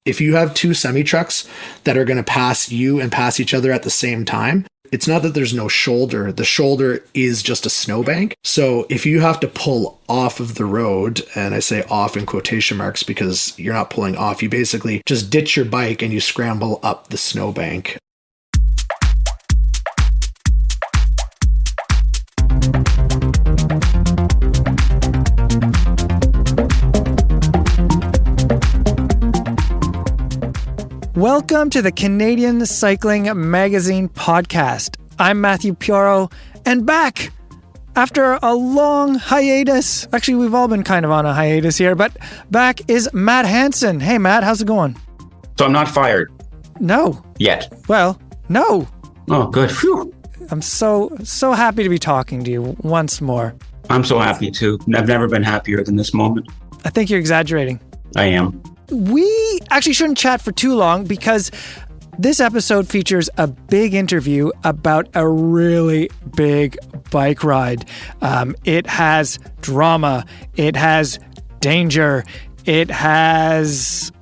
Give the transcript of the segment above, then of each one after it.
If you have two semi-trucks that are going to pass you and pass each other at the same time, it's not that there's no shoulder. The shoulder is just a snowbank. So if you have to pull off of the road, and I say off in quotation marks because you're not pulling off, you basically just ditch your bike and you scramble up the snowbank. Welcome to the Canadian Cycling Magazine podcast. I'm Matthew Pioro, and back after a long hiatus. Actually, we've all been kind of on a hiatus here, but back is Matt Hansen. Hey, Matt, how's it going? So I'm not fired? No. Yet? Well, no. Oh, good. Phew. I'm so happy to be talking to you once more. I'm so happy too. I've never been happier than this moment. I think you're exaggerating. I am. We actually shouldn't chat for too long because this episode features a big interview about a really big bike ride. It has drama, it has danger, it has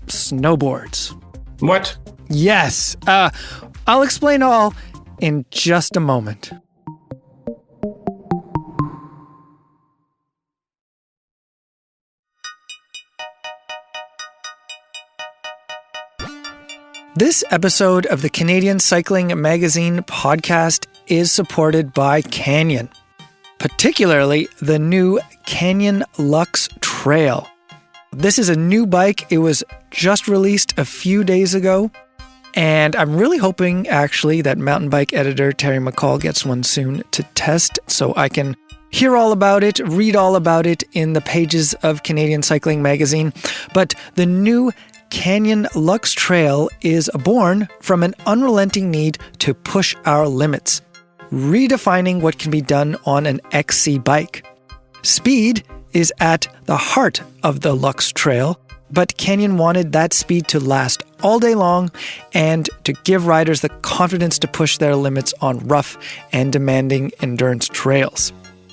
snowboards. What? Yes. I'll explain all in just a moment. This episode of the Canadian Cycling Magazine podcast is supported by Canyon, particularly the new Canyon Luxe Trail. This is a new bike. It was just released a few days ago, and I'm really hoping actually that mountain bike editor Terry McCall gets one soon to test so I can hear all about it, read all about it in the pages of Canadian Cycling Magazine. But the new Canyon Luxe Trail is born from an unrelenting need to push our limits, redefining what can be done on an XC bike. Speed is at the heart of the Luxe Trail, but Canyon wanted that speed to last all day long and to give riders the confidence to push their limits on rough and demanding endurance trails.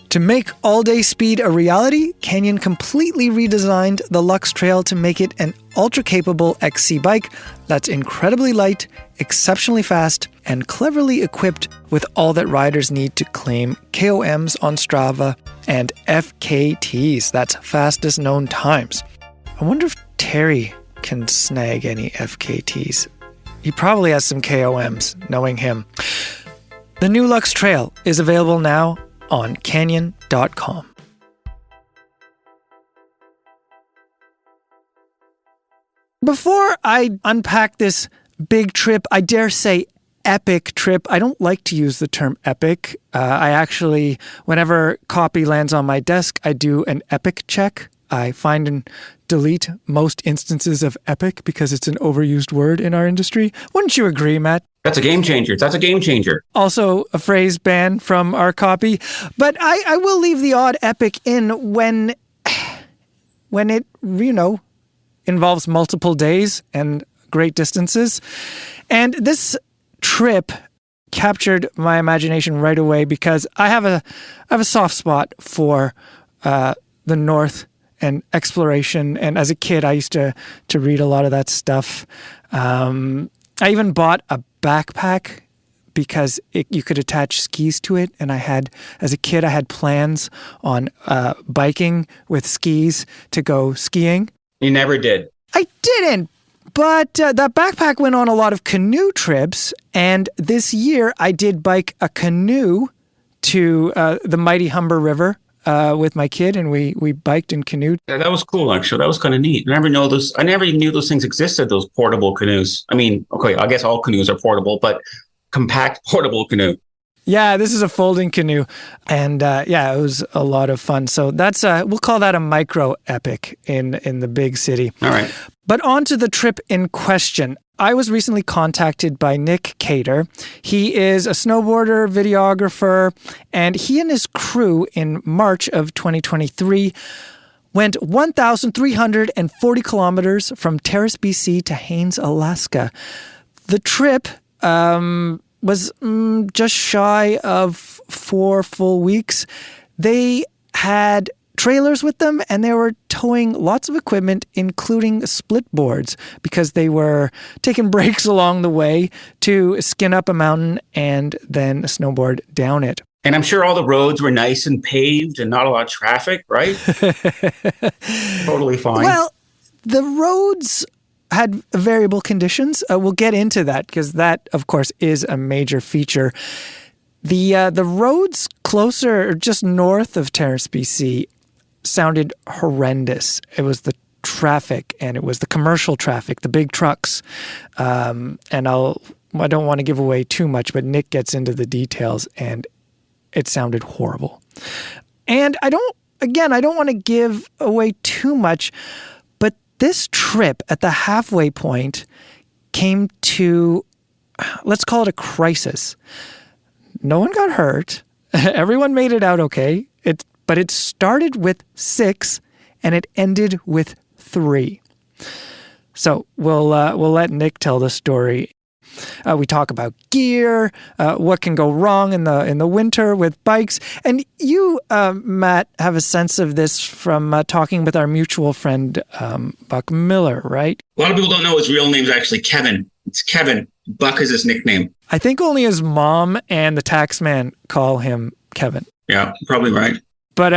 To make all-day speed a reality, Canyon completely redesigned the Luxe Trail to make it an ultra-capable XC bike that's incredibly light, exceptionally fast, and cleverly equipped with all that riders need to claim KOMs on Strava and FKTs, that's fastest known times. I wonder if Terry can snag any FKTs. He probably has some KOMs, knowing him. The new Luxe Trail is available now on canyon.com. Before I unpack this big trip, I dare say epic trip, I don't like to use the term epic. I actually, whenever copy lands on my desk, I do an epic check. I find and delete most instances of epic because it's an overused word in our industry. Wouldn't you agree, Matt? That's a game changer. That's a game changer. Also a phrase banned from our copy. But I will leave the odd epic in when it, involves multiple days and great distances. And this trip captured my imagination right away because I have a soft spot for the North and exploration. And as a kid, I used to read a lot of that stuff. I even bought a backpack because you could attach skis to it. And as a kid, I had plans on biking with skis to go skiing. You never did. I didn't. But that backpack went on a lot of canoe trips. And this year, I did bike a canoe to the mighty Humber River with my kid, and we biked and canoed. Yeah, that was cool, actually. That was kind of neat. I never even knew those things existed, those portable canoes. I mean, okay, I guess all canoes are portable, but compact portable canoe. Yeah, this is a folding canoe. And it was a lot of fun. So that's, we'll call that a micro epic in the big city. All right. But on to the trip in question. I was recently contacted by Nick Khattar. He is a snowboarder, videographer, and he and his crew in March of 2023 went 1,340 kilometers from Terrace, BC to Haines, Alaska. The trip was just shy of 4 full weeks. They had trailers with them, and they were towing lots of equipment, including splitboards, because they were taking breaks along the way to skin up a mountain and then snowboard down it. And I'm sure all the roads were nice and paved and not a lot of traffic, right? Totally fine. Well, the roads had variable conditions. We'll get into that because that, of course, is a major feature. The roads closer, just north of Terrace, BC, sounded horrendous. It was the traffic, and it was the commercial traffic, the big trucks. And I don't want to give away too much, but Nick gets into the details, and it sounded horrible. And I don't want to give away too much, but this trip at the halfway point came to, let's call it a crisis. No one got hurt. Everyone made it out okay. But it started with 6 and it ended with 3. So we'll let Nick tell the story. We talk about gear, what can go wrong in the winter with bikes, and you, Matt, have a sense of this from talking with our mutual friend Buck Miller, right? A lot of people don't know his real name is actually Kevin. It's Kevin. Buck is his nickname. I think only his mom and the tax man call him Kevin. Yeah, probably right. But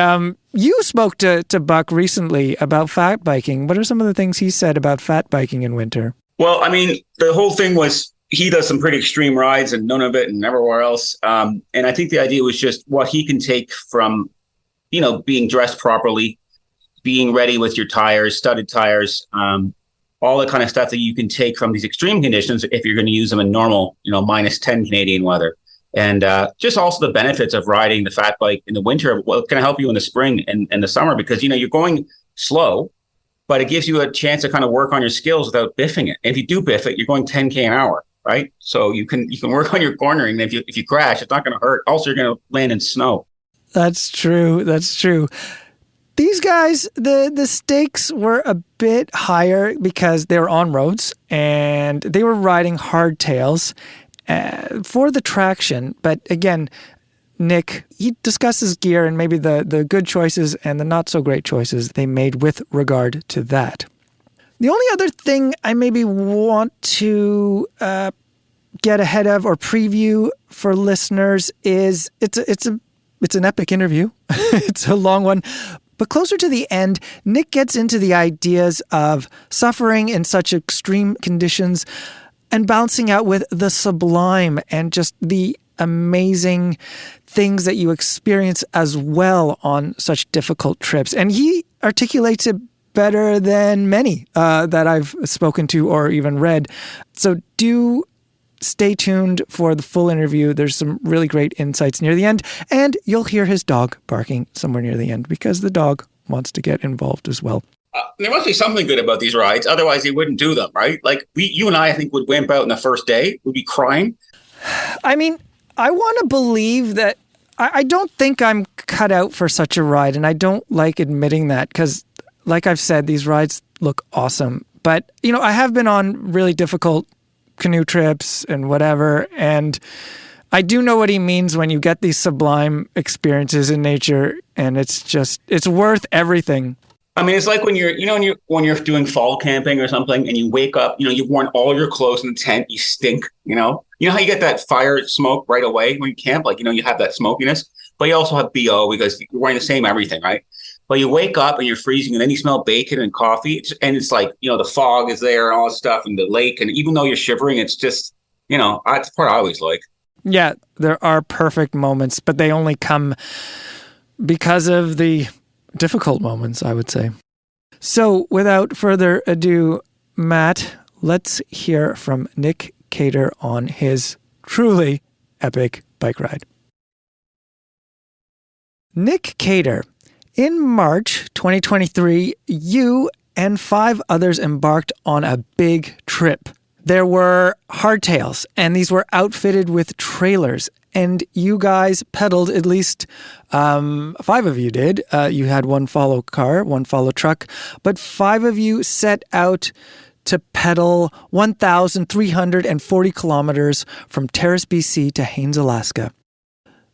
you spoke to Buck recently about fat biking. What are some of the things he said about fat biking in winter? Well, I mean, the whole thing was he does some pretty extreme rides in Nunavut and everywhere else. And I think the idea was just what he can take from, being dressed properly, being ready with your tires, studded tires, all the kind of stuff that you can take from these extreme conditions if you're going to use them in normal, minus 10 Canadian weather. And just also the benefits of riding the fat bike in the winter, well, it's going to help you in the spring and the summer because, you're going slow, but it gives you a chance to kind of work on your skills without biffing it. And if you do biff it, you're going 10K an hour, right? So you can work on your cornering. And if you crash, it's not going to hurt. Also, you're going to land in snow. That's true. These guys, the stakes were a bit higher because they were on roads and they were riding hardtails for the traction. But again, Nick, he discusses gear and maybe the good choices and the not so great choices they made with regard to that. The only other thing I maybe want to get ahead of or preview for listeners is it's an epic interview. It's a long one. But closer to the end, Nick gets into the ideas of suffering in such extreme conditions and balancing out with the sublime and just the amazing things that you experience as well on such difficult trips. And he articulates it better than many that I've spoken to or even read. So do stay tuned for the full interview. There's some really great insights near the end, and you'll hear his dog barking somewhere near the end because the dog wants to get involved as well. There must be something good about these rides. Otherwise, he wouldn't do them, right? Like you and I think, would wimp out in the first day. We'd be crying. I mean, I want to believe that I don't think I'm cut out for such a ride, and I don't like admitting that because, like I've said, these rides look awesome. But, I have been on really difficult canoe trips and whatever, and I do know what he means when you get these sublime experiences in nature, and it's worth everything. I mean, it's like when you're doing fall camping or something, and you wake up, you've worn all your clothes in the tent, you stink, you know how you get that fire smoke right away when you camp, like you have that smokiness, but you also have BO because you're wearing the same everything, right? But you wake up and you're freezing, and then you smell bacon and coffee, and it's like, the fog is there and all this stuff, and the lake, and even though you're shivering, it's just, that's the part I always like. Yeah, there are perfect moments, but they only come because of the difficult moments, I would say. So, without further ado, Matt, let's hear from Nick Khattar on his truly epic bike ride. Nick Khattar. In March 2023, you and 5 others embarked on a big trip. There were hardtails, and these were outfitted with trailers. And you guys pedaled, at least 5 of you did. You had one follow car, one follow truck, but 5 of you set out to pedal 1,340 kilometers from Terrace, BC to Haines, Alaska.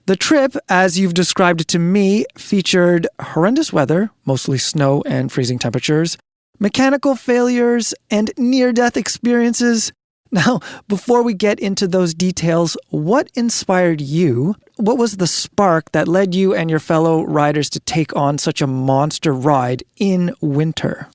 The trip, as you've described it to me, featured horrendous weather, mostly snow and freezing temperatures, mechanical failures, and near-death experiences. Now, before we get into those details, what inspired you? What was the spark that led you and your fellow riders to take on such a monster ride in winter?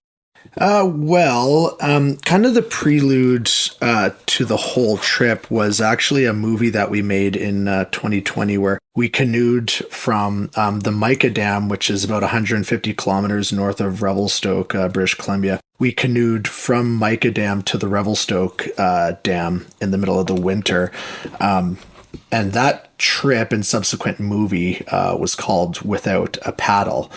Kind of the prelude to the whole trip was actually a movie that we made in 2020 where we canoed from the Mica Dam, which is about 150 kilometers north of Revelstoke, British Columbia. We canoed from Mica Dam to the Revelstoke Dam in the middle of the winter. And that trip and subsequent movie was called Without a Paddle.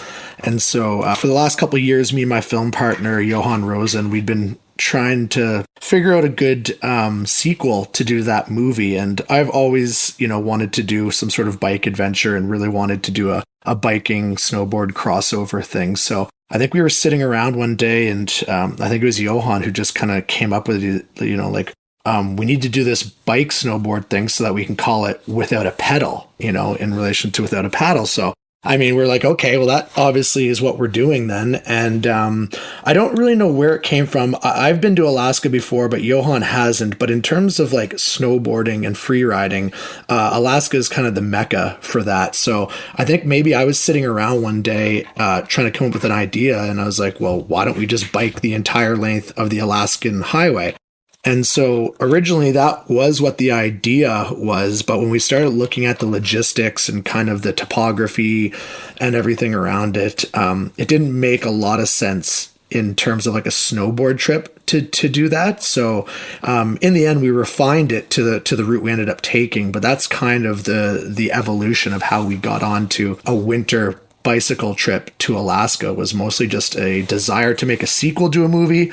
And so for the last couple of years, me and my film partner, Johan Rosen, we'd been trying to figure out a good sequel to do that movie. And I've always, wanted to do some sort of bike adventure and really wanted to do a biking snowboard crossover thing. So I think we were sitting around one day and I think it was Johan who just kind of came up with, we need to do this bike snowboard thing so that we can call it Without a Pedal, in relation to Without a Paddle. So, we're like, okay, well, that obviously is what we're doing then. And I don't really know where it came from. I've been to Alaska before, but Johan hasn't. But in terms of like snowboarding and free riding, Alaska is kind of the mecca for that. So I think maybe I was sitting around one day trying to come up with an idea. And I was like, well, why don't we just bike the entire length of the Alaskan highway? And so originally that was what the idea was. But when we started looking at the logistics and kind of the topography and everything around it, it didn't make a lot of sense in terms of like a snowboard trip to do that. So in the end, we refined it to the route we ended up taking. But that's kind of the evolution of how we got onto a winter bicycle trip to Alaska. Was mostly just a desire to make a sequel to a movie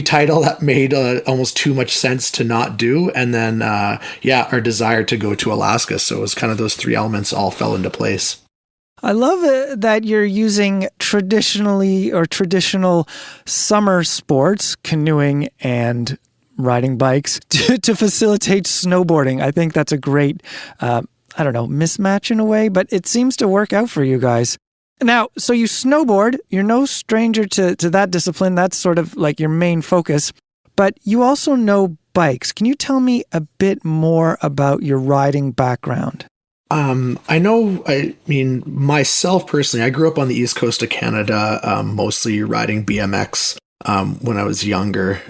title that made almost too much sense to not do. And then, our desire to go to Alaska. So it was kind of those three elements all fell into place. I love it that you're using traditional summer sports, canoeing and riding bikes, to facilitate snowboarding. I think that's a great, mismatch in a way, but it seems to work out for you guys. Now, so you snowboard, you're no stranger to that discipline. That's sort of like your main focus, but you also know bikes. Can you tell me a bit more about your riding background? Myself personally, I grew up on the east coast of Canada, mostly riding BMX. When I was younger,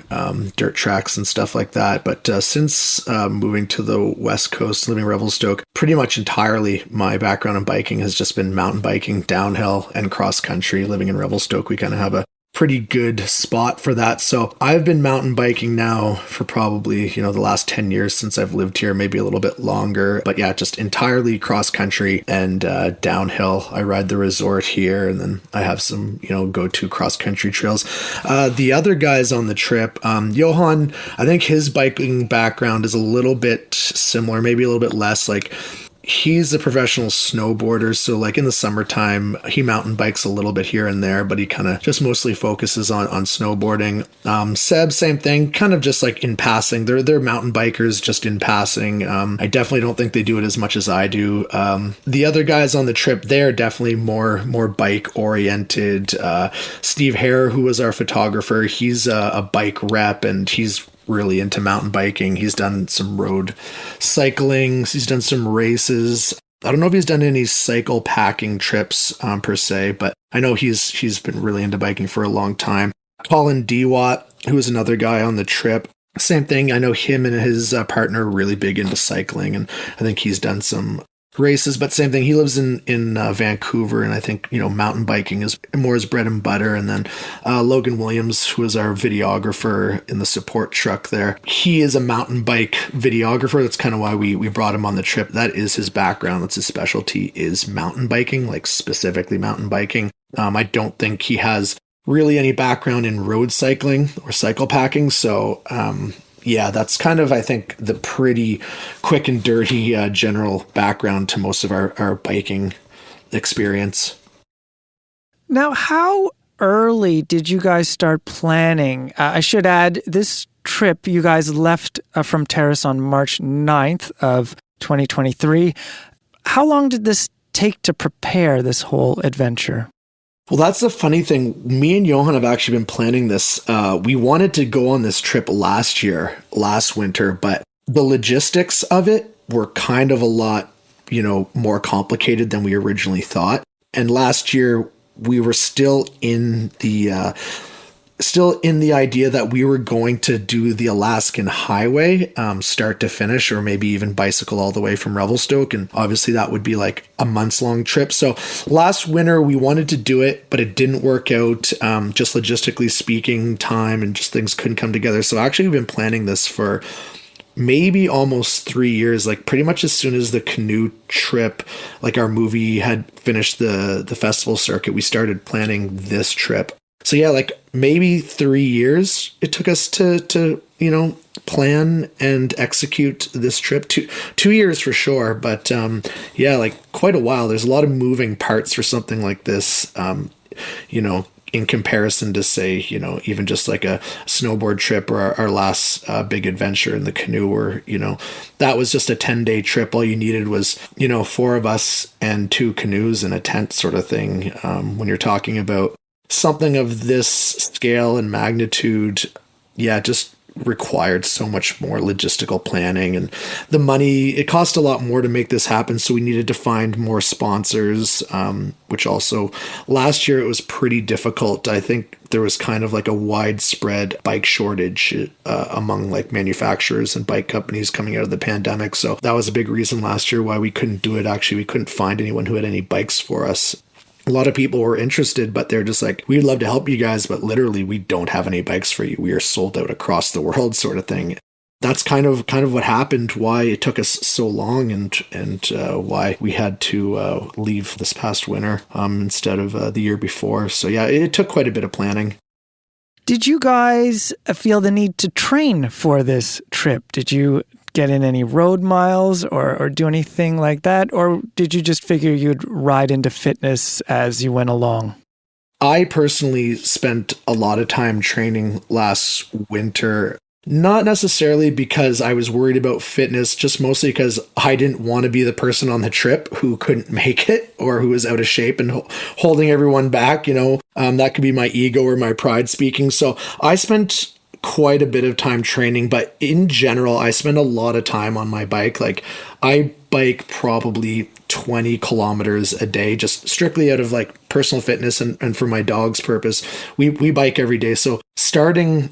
dirt tracks and stuff like that. But since moving to the West Coast, living in Revelstoke, pretty much entirely my background in biking has just been mountain biking, downhill, and cross country. Living in Revelstoke, we kind of have a pretty good spot for that. So I've been mountain biking now for probably, the last 10 years since I've lived here, maybe a little bit longer. But yeah, just entirely cross country and downhill. I ride the resort here, and then I have some, go-to cross country trails. The other guys on the trip, Johan, I think his biking background is a little bit similar, maybe a little bit less. Like, he's a professional snowboarder, so like in the summertime, he mountain bikes a little bit here and there, but he kind of just mostly focuses on snowboarding. Seb, same thing, kind of just like in passing. They're mountain bikers just in passing. I definitely don't think they do it as much as I do. The other guys on the trip, they're definitely more bike oriented. Steve Hare, who was our photographer, he's a bike rep, and he's really into mountain biking. He's done some road cycling. He's done some races. I don't know if he's done any cycle packing trips per se, but I know he's been really into biking for a long time. Colin Dewat, who is another guy on the trip, same thing. I know him and his partner are really big into cycling, and I think he's done some races, but same thing. He lives in Vancouver, and I think, mountain biking is more his bread and butter. And then Logan Williams, who is our videographer in the support truck there, he is a mountain bike videographer. That's kind of why we brought him on the trip. That is his background. That's his specialty, is mountain biking, like specifically mountain biking. I don't think he has really any background in road cycling or cycle packing. So that's kind of, I think, the pretty quick and dirty general background to most of our biking experience. Now, how early did you guys start planning? I should add, this trip, you guys left from Terrace on March 9th of 2023. How long did this take to prepare this whole adventure? Well, that's the funny thing. Me and Johan have actually been planning this. We wanted to go on this trip last winter, but the logistics of it were kind of a lot, more complicated than we originally thought. And last year we were still in the idea that we were going to do the Alaskan highway, start to finish, or maybe even bicycle all the way from Revelstoke. And obviously that would be like a months long trip. So last winter we wanted to do it, but it didn't work out. Just logistically speaking, time and just things couldn't come together. So actually we've been planning this for maybe almost 3 years, like pretty much as soon as the canoe trip, like our movie had finished the festival circuit, we started planning this trip. So yeah, like maybe 3 years it took us to plan and execute this trip. 2 years for sure, but yeah, like quite a while. There's a lot of moving parts for something like this, in comparison to, say, even just like a snowboard trip or our last big adventure in the canoe, where, that was just a 10-day trip. All you needed was, 4 of us and 2 canoes and a tent sort of thing. When you're talking about something of this scale and magnitude, yeah, just required so much more logistical planning, and the money, it cost a lot more to make this happen. So we needed to find more sponsors, which also last year it was pretty difficult. I think there was kind of like a widespread bike shortage among like manufacturers and bike companies coming out of the pandemic. So that was a big reason last year why we couldn't do it. Actually, we couldn't find anyone who had any bikes for us. A lot of people were interested, but they're just like, we'd love to help you guys, but literally we don't have any bikes for you. We are sold out across the world, sort of thing. That's kind of what happened, why it took us so long, and why we had to leave this past winter instead of the year before. So yeah, it took quite a bit of planning. Did you guys feel the need to train for this trip? Did you get in any road miles or do anything like that? Or did you just figure you'd ride into fitness as you went along? I personally spent a lot of time training last winter, not necessarily because I was worried about fitness, just mostly because I didn't want to be the person on the trip who couldn't make it or who was out of shape and holding everyone back. That could be my ego or my pride speaking. So I spent quite a bit of time training, but in general, I spend a lot of time on my bike. Like I bike probably 20 kilometers a day, just strictly out of like personal fitness and for my dog's purpose. We bike every day. So starting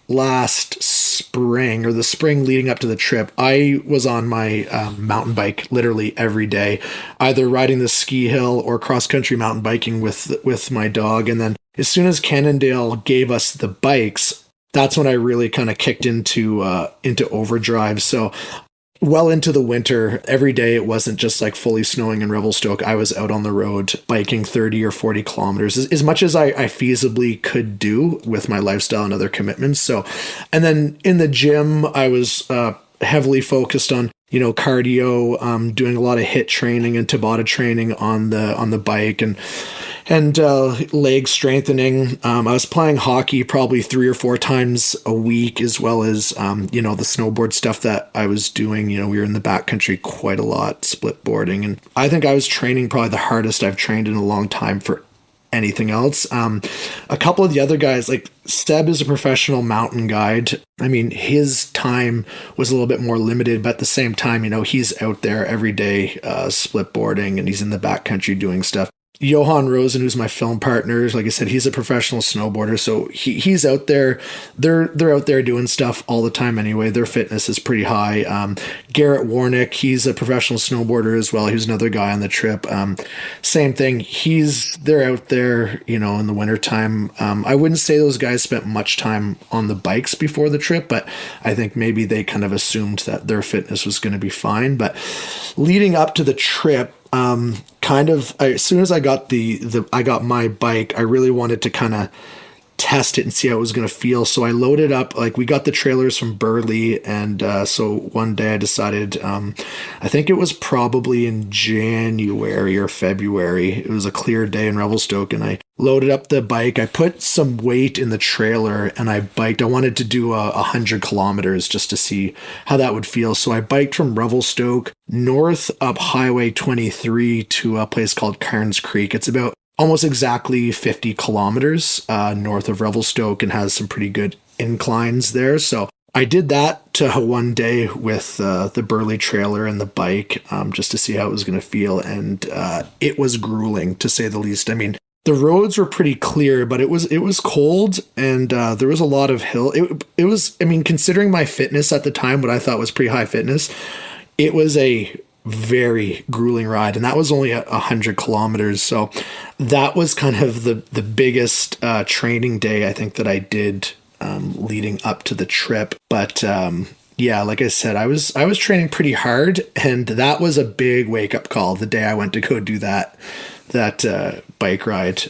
last spring, or the spring leading up to the trip, I was on my mountain bike literally every day, either riding the ski hill or cross-country mountain biking with my dog. And then as soon as Cannondale gave us the bikes, that's when I really kind of kicked into overdrive. So well into the winter, every day, it wasn't just like fully snowing in Revelstoke. I was out on the road biking 30 or 40 kilometers, as much as I feasibly could do with my lifestyle and other commitments. So, and then in the gym, I was heavily focused on, cardio, doing a lot of HIIT training and Tabata training on the bike, and leg strengthening. I was playing hockey probably 3 or 4 times a week, as well as, the snowboard stuff that I was doing. We were in the backcountry quite a lot, splitboarding. And I think I was training probably the hardest I've trained in a long time for anything else. A couple of the other guys, like Seb is a professional mountain guide. I mean, his time was a little bit more limited, but at the same time, he's out there every day, splitboarding, and he's in the backcountry doing stuff. Johan Rosen, who's my film partner, like I said, he's a professional snowboarder, so he's out there. They're out there doing stuff all the time anyway. Their fitness is pretty high. Garrett Warnick, he's a professional snowboarder as well. He was another guy on the trip. Same thing. They're out there, in the wintertime. I wouldn't say those guys spent much time on the bikes before the trip, but I think maybe they kind of assumed that their fitness was going to be fine. But leading up to the trip, as soon as I got I got my bike, I really wanted to kind of test it and see how it was going to feel. So I loaded up, like we got the trailers from Burley, and so one day I decided, I think it was probably in January or February, it was a clear day in Revelstoke, and I loaded up the bike. I put some weight in the trailer and I biked. I wanted to do 100 kilometers just to see how that would feel. So I biked from Revelstoke north up Highway 23 to a place called Carnes Creek. It's about almost exactly 50 kilometers north of Revelstoke and has some pretty good inclines there. So I did that to one day with the Burley trailer and the bike just to see how it was going to feel. And it was grueling, to say the least. I mean, the roads were pretty clear, but it was cold, and there was a lot of hill. It was, I mean, considering my fitness at the time, what I thought was pretty high fitness, it was a very grueling ride, and that was only 100 kilometers. So that was kind of the biggest training day I think that I did leading up to the trip. But yeah, like I said, I was training pretty hard, and that was a big wake up call the day I went to go do that bike ride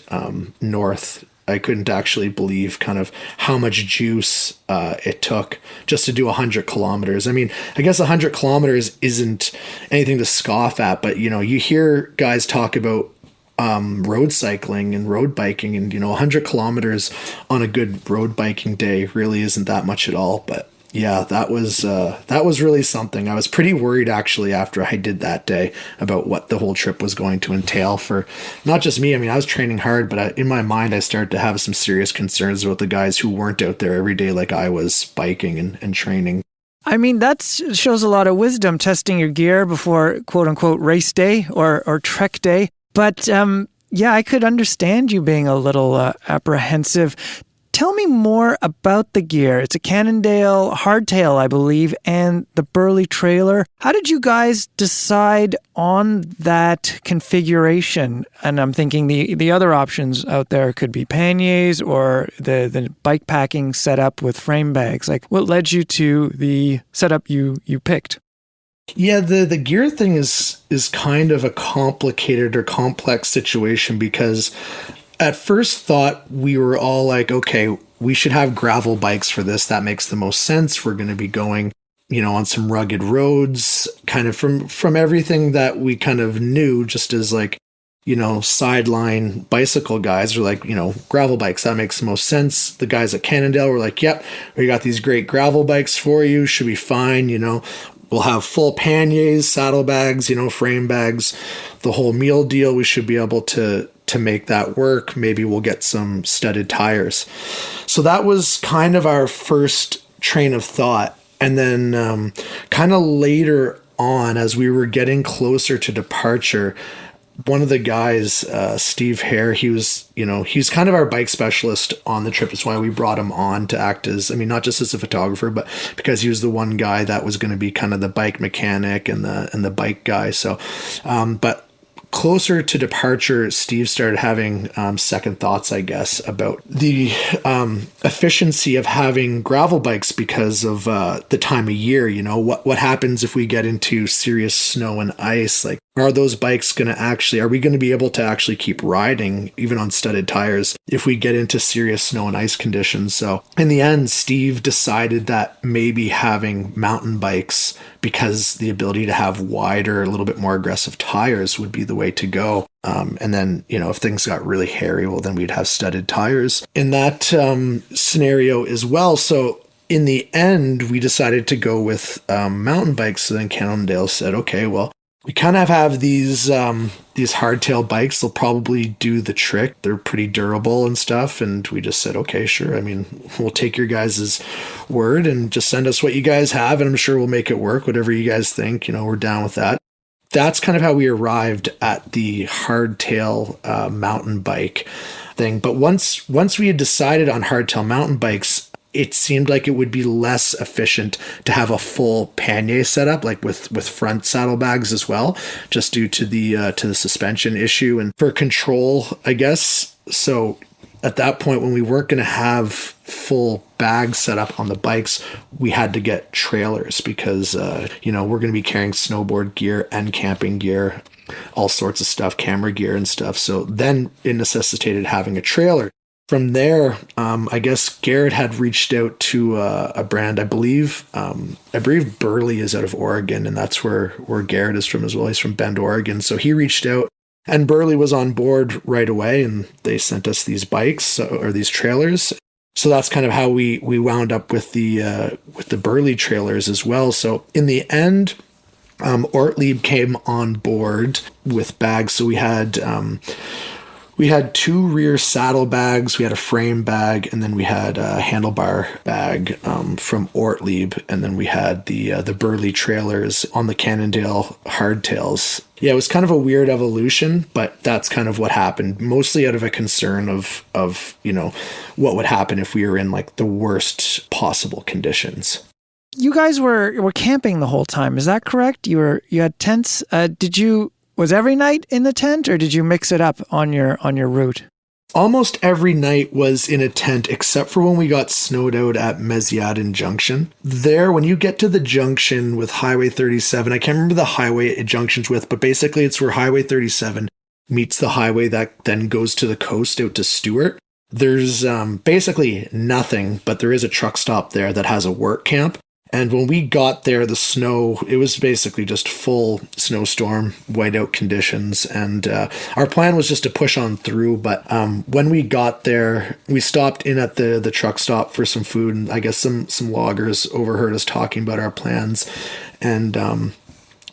north. I couldn't actually believe kind of how much juice it took just to do 100 kilometers. I mean, I guess 100 kilometers isn't anything to scoff at, but you know, you hear guys talk about road cycling and road biking, and you know, 100 kilometers on a good road biking day really isn't that much at all. But yeah, that was really something. I was pretty worried actually after I did that day about what the whole trip was going to entail for not just me. I mean, I was training hard, but in my mind, I started to have some serious concerns about the guys who weren't out there every day like I was biking and training. I mean, that shows a lot of wisdom, testing your gear before quote unquote race day or trek day. But yeah, I could understand you being a little apprehensive. Tell me more about the gear. It's a Cannondale hardtail, I believe, and the Burley trailer. How did you guys decide on that configuration? And I'm thinking the other options out there could be panniers or the bike packing setup with frame bags. Like, what led you to the setup you picked? Yeah, the gear thing is kind of a complicated or complex situation, because at first thought, we were all like, okay, we should have gravel bikes for this. That makes the most sense. We're going to be going, you know, on some rugged roads, kind of from everything that we kind of knew, just as like, you know, sideline bicycle guys are like, you know, gravel bikes, that makes the most sense. The guys at Cannondale were like, yep, we got these great gravel bikes for you. Should be fine, you know. We'll have full panniers, saddlebags, you know, frame bags, the whole meal deal. We should be able to make that work. Maybe we'll get some studded tires. So that was kind of our first train of thought. And then kind of later on, as we were getting closer to departure, one of the guys, Steve Hare, he's kind of our bike specialist on the trip. That's why we brought him on to act as, I mean, not just as a photographer, but because he was the one guy that was going to be kind of the bike mechanic and the bike guy. So, but closer to departure, Steve started having second thoughts, I guess, about the efficiency of having gravel bikes because of the time of year. You know, what happens if we get into serious snow and ice? Like, are those bikes are we going to be able to actually keep riding even on studded tires if we get into serious snow and ice conditions? So in the end, Steve decided that maybe having mountain bikes, because the ability to have wider, a little bit more aggressive tires would be the way to go. And then, you know, if things got really hairy, well, then we'd have studded tires in that scenario as well. So in the end, we decided to go with mountain bikes. So then Cannondale said, okay, well, we kind of have these hardtail bikes. They'll probably do the trick. They're pretty durable and stuff. And we just said, okay, sure. I mean, we'll take your guys' word and just send us what you guys have, and I'm sure we'll make it work. Whatever you guys think, you know, we're down with that. That's kind of how we arrived at the hardtail mountain bike thing. But once we had decided on hardtail mountain bikes, it seemed like it would be less efficient to have a full pannier setup, like with front saddlebags as well, just due to the suspension issue and for control, I guess. So at that point, when we weren't going to have full bags set up on the bikes, we had to get trailers because, you know, we're going to be carrying snowboard gear and camping gear, all sorts of stuff, camera gear and stuff. So then it necessitated having a trailer. From there, I guess Garrett had reached out to a brand. I believe Burley is out of Oregon, and that's where Garrett is from as well. He's from Bend, Oregon. So he reached out, and Burley was on board right away, and they sent us these bikes or these trailers. So that's kind of how we wound up with the Burley trailers as well. So in the end, Ortlieb came on board with bags. So we had 2 rear saddle bags, we had a frame bag, and then we had a handlebar bag from Ortlieb, and then we had the Burley trailers on the Cannondale hardtails. Yeah, it was kind of a weird evolution, but that's kind of what happened, mostly out of a concern of what would happen if we were in like the worst possible conditions. You guys were camping the whole time, is that correct? You had tents. Was every night in the tent, or did you mix it up on your route? Almost every night was in a tent, except for when we got snowed out at Meziadin Junction. There, when you get to the junction with Highway 37, I can't remember the highway it junctions with, but basically it's where Highway 37 meets the highway that then goes to the coast out to Stewart. There's basically nothing, but there is a truck stop there that has a work camp. And when we got there, the snow, it was basically just full snowstorm, whiteout conditions. And our plan was just to push on through. But when we got there, we stopped in at the truck stop for some food. And I guess some loggers overheard us talking about our plans. And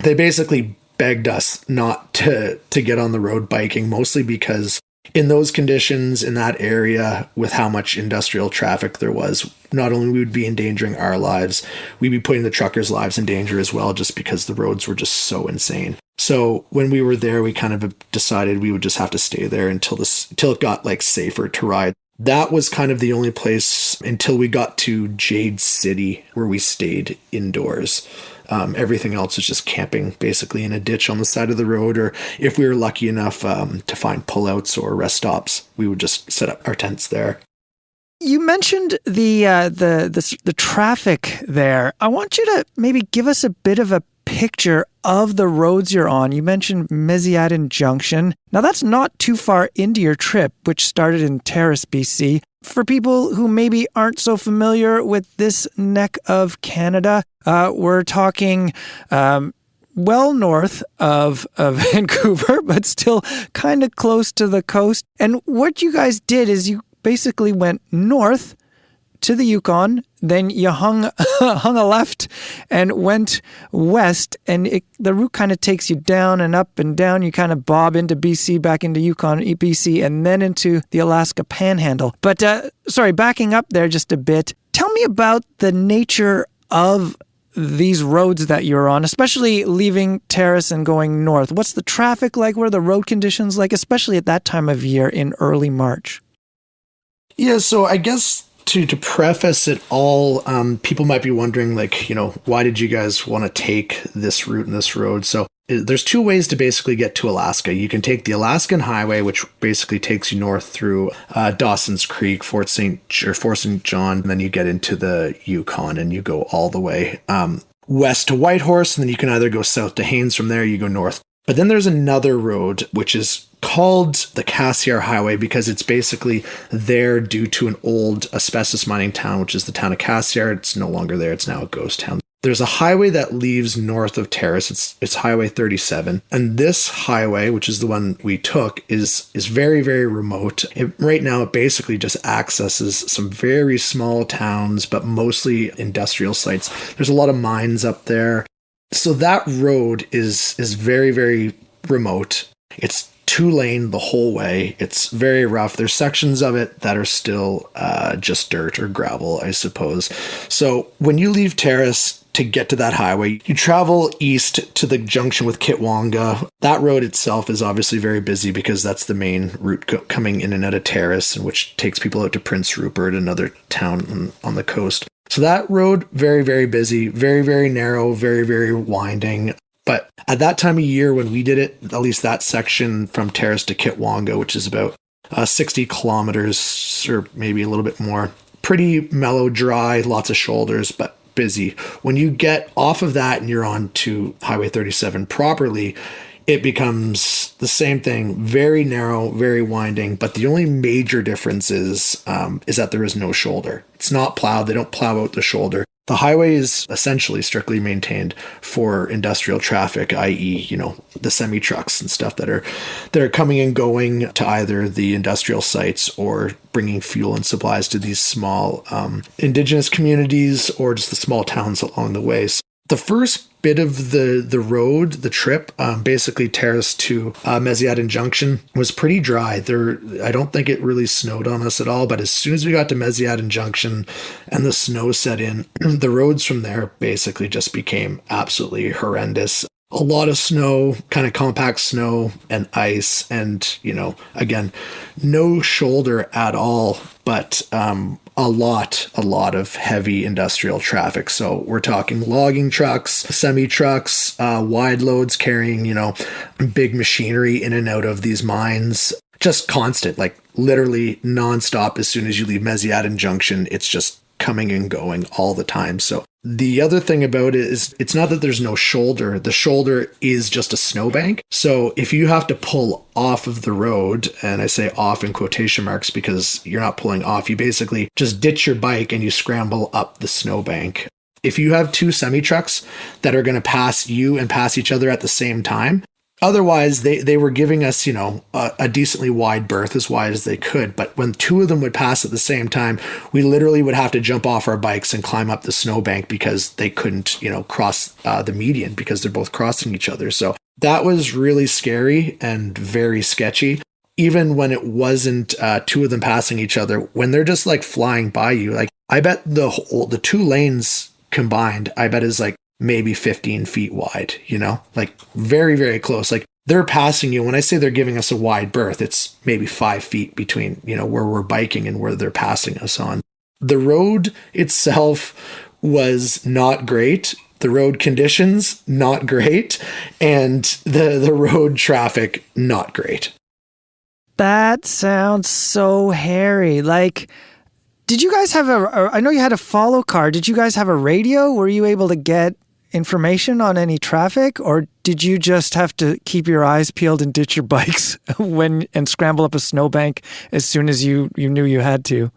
they basically begged us not to get on the road biking, mostly because in those conditions, in that area, with how much industrial traffic there was, not only we would be endangering our lives, we'd be putting the truckers' lives in danger as well, just because the roads were just so insane. So when we were there, we kind of decided we would just have to stay there until it got like safer to ride. That was kind of the only place until we got to Jade City where we stayed indoors. Everything else was just camping basically in a ditch on the side of the road, or if we were lucky enough to find pullouts or rest stops, we would just set up our tents there. You mentioned the traffic there. I want you to maybe give us a bit of a picture of the roads you're on. You mentioned Meziadin Junction. Now that's not too far into your trip, which started in Terrace, BC. For people who maybe aren't so familiar with this neck of Canada, we're talking well north of Vancouver, but still kind of close to the coast. And what you guys did is you basically went north to the Yukon, then you hung a left and went west, and the route kind of takes you down and up and down. You kind of bob into BC, back into Yukon, BC, and then into the Alaska Panhandle. But backing up there just a bit, tell me about the nature of these roads that you're on, especially leaving Terrace and going north. What's the traffic like? What are the road conditions like, especially at that time of year in early March? Yeah, so I guess to preface it all, people might be wondering, why did you guys want to take this route and this road? So there's 2 ways to basically get to Alaska. You can take the Alaskan Highway, which basically takes you north through Dawson's Creek, Fort St. John, and then you get into the Yukon and you go all the way west to Whitehorse, and then you can either go south to Haines. From there, you go north. But then there's another road, which is called the Cassiar Highway because it's basically there due to an old asbestos mining town, which is the town of Cassiar. It's no longer there. It's now a ghost town. There's a highway that leaves north of Terrace. It's Highway 37. And this highway, which is the one we took, is very, very remote. Right now, it basically just accesses some very small towns, but mostly industrial sites. There's a lot of mines up there. So that road is very, very remote. It's 2-lane the whole way. It's very rough. There's sections of it that are still just dirt or gravel, I suppose. So when you leave Terrace to get to that highway, you travel east to the junction with Kitwanga. That road itself is obviously very busy because that's the main route coming in and out of Terrace, and which takes people out to Prince Rupert, another town on the coast. So that road, very, very busy, very, very narrow, very, very winding. But at that time of year when we did it, at least that section from Terrace to Kitwanga, which is about 60 kilometers or maybe a little bit more, pretty mellow, dry, lots of shoulders, but busy. When you get off of that and you're on to Highway 37 properly, it becomes the same thing, very narrow, very winding. But the only major difference is that there is no shoulder. It's not plowed. They don't plow out the shoulder. The highway is essentially strictly maintained for industrial traffic, i.e., the semi trucks and stuff that are coming and going to either the industrial sites or bringing fuel and supplies to these small indigenous communities or just the small towns along the way. So the first bit of the road, the trip, basically Terrace to Mesiaden Junction, was pretty dry. I don't think it really snowed on us at all, but as soon as we got to Mesiaden Junction and the snow set in, the roads from there basically just became absolutely horrendous. A lot of snow, kind of compact snow and ice, and, again, no shoulder at all, but a lot of heavy industrial traffic. So we're talking logging trucks, semi trucks, wide loads carrying, big machinery in and out of these mines. Just constant, like literally nonstop. As soon as you leave Mesiaden Junction, it's just coming and going all the time. So the other thing about it is it's not that there's no shoulder. The shoulder is just a snowbank. So if you have to pull off of the road, and I say off in quotation marks because you're not pulling off, you basically just ditch your bike and you scramble up the snowbank. If you have two semi trucks that are going to pass you and pass each other at the same time, otherwise, they were giving us, a decently wide berth, as wide as they could. But when two of them would pass at the same time, we literally would have to jump off our bikes and climb up the snowbank because they couldn't, cross the median because they're both crossing each other. So that was really scary and very sketchy. Even when it wasn't two of them passing each other, when they're just like flying by you, like I bet the two lanes combined, I bet is like maybe 15 feet wide, like very, very close. Like they're passing you. When I say they're giving us a wide berth, it's maybe 5 feet between, where we're biking and where they're passing us on. The road itself was not great. The road conditions, not great. And the road traffic, not great. That sounds so hairy. Like, did you guys have I know you had a follow car. Did you guys have a radio? Were you able to get information on any traffic, or did you just have to keep your eyes peeled and ditch your bikes and scramble up a snowbank as soon as you knew you had to?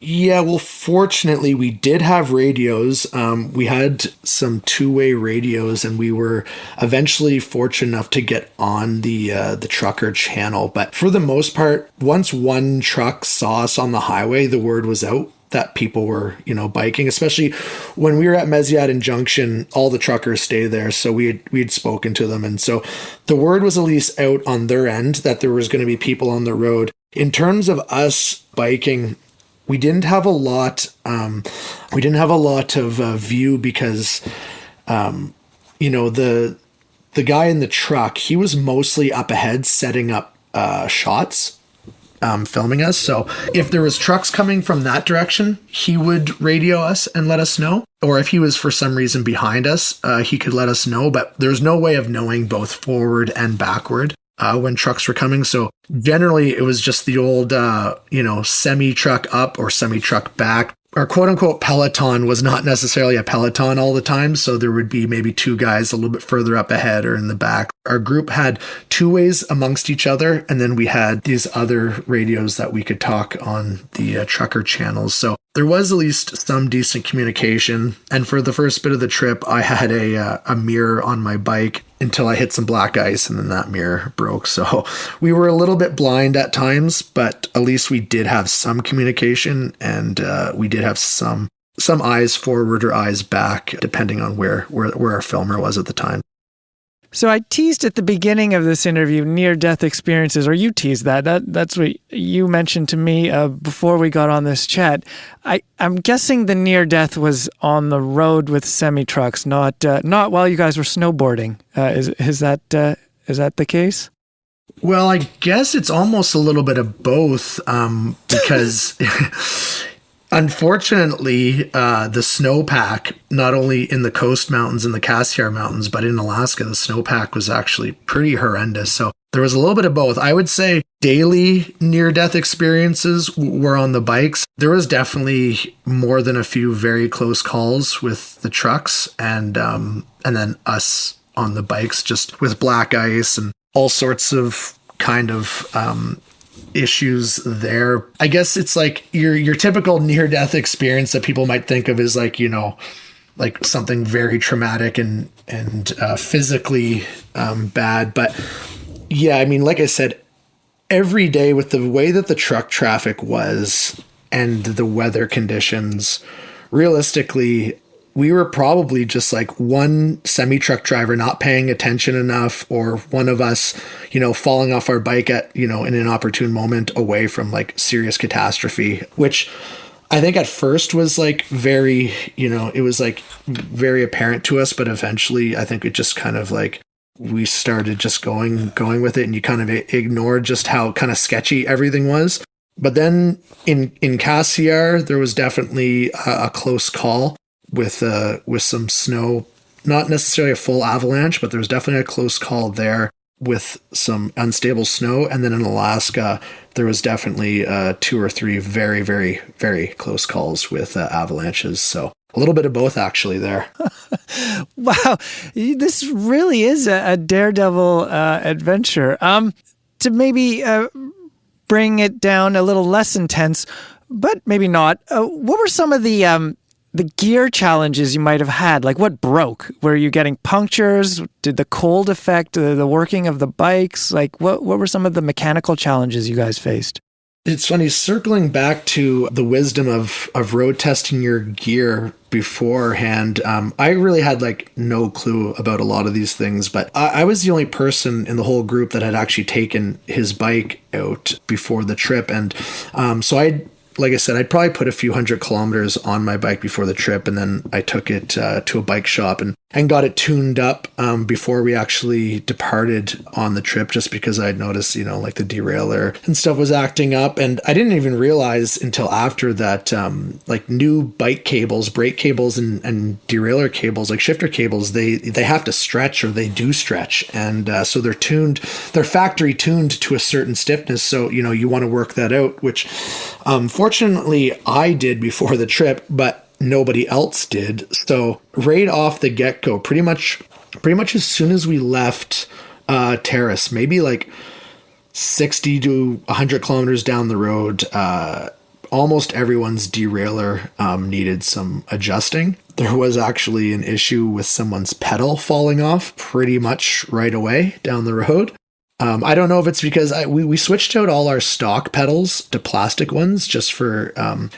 Yeah, well, fortunately, we did have radios. We had some two-way radios, and we were eventually fortunate enough to get on the trucker channel. But for the most part, once one truck saw us on the highway, the word was out that people were, biking, especially when we were at Mesiaden Junction. All the truckers stay there. So we'd spoken to them. And so the word was at least out on their end that there was going to be people on the road. In terms of us biking, we didn't have a lot. We didn't have a lot of view because, the guy in the truck, he was mostly up ahead setting up shots, filming us. So if there was trucks coming from that direction, he would radio us and let us know. Or if he was for some reason behind us, he could let us know. But there's no way of knowing both forward and backward when trucks were coming. So generally it was just the old, semi truck up or semi truck back. Our quote unquote peloton was not necessarily a peloton all the time. So there would be maybe two guys a little bit further up ahead or in the back. Our group had two ways amongst each other. And then we had these other radios that we could talk on the trucker channels. So there was at least some decent communication. And for the first bit of the trip, I had a mirror on my bike until I hit some black ice, and then that mirror broke. So we were a little bit blind at times, but at least we did have some communication, and we did have some eyes forward or eyes back, depending on where our filmer was at the time. So I teased at the beginning of this interview near-death experiences, or you teased that. That's what you mentioned to me before we got on this chat. I'm guessing the near-death was on the road with semi-trucks, not while you guys were snowboarding. Is that the case? Well, I guess it's almost a little bit of both, because unfortunately, the snowpack, not only in the coast mountains and the Cassiar Mountains, but in Alaska, the snowpack was actually pretty horrendous. So there was a little bit of both. I would say daily near-death experiences were on the bikes. There was definitely more than a few very close calls with the trucks, and then us on the bikes, just with black ice and all sorts of kind of issues there. I guess it's like your typical near-death experience that people might think of as like, you know, like something very traumatic and physically bad. But yeah, I mean, like I said, every day with the way that the truck traffic was and the weather conditions, realistically, we were probably just like one semi-truck driver not paying attention enough, or one of us, you know, falling off our bike at, you know, in an opportune moment away from like serious catastrophe, which I think at first was like very, you know, it was like very apparent to us, but eventually I think it just kind of like, we started just going with it, and you kind of ignored just how kind of sketchy everything was. But then in Cassiar, there was definitely a close call with some snow, not necessarily a full avalanche, but there was definitely a close call there with some unstable snow. And then in Alaska, there was definitely 2 or 3 very, very, very close calls with avalanches. So a little bit of both actually there. Wow. This really is a daredevil adventure. To maybe bring it down a little less intense, but maybe not. What were some of the gear challenges you might have had? Like, what broke? Were you getting punctures? Did the cold affect the working of the bikes? Like, what were some of the mechanical challenges you guys faced? It's funny, circling back to the wisdom of road testing your gear beforehand. I really had like no clue about a lot of these things, but I was the only person in the whole group that had actually taken his bike out before the trip. And so like I said, I'd probably put a few 100 kilometers on my bike before the trip, and then I took it to a bike shop and got it tuned up before we actually departed on the trip, just because I'd noticed, you know, like the derailleur and stuff was acting up. And I didn't even realize until after that like new bike cables, brake cables and derailleur cables, like shifter cables, they have to stretch, or they do stretch. And so they're factory tuned to a certain stiffness. So, you know, you want to work that out, which fortunately I did before the trip, but nobody else did. So right off the get-go, pretty much as soon as we left Terrace, maybe like 60 to 100 kilometers down the road, almost everyone's derailleur needed some adjusting. There was actually an issue with someone's pedal falling off pretty much right away down the road. I don't know if it's because we switched out all our stock pedals to plastic ones just for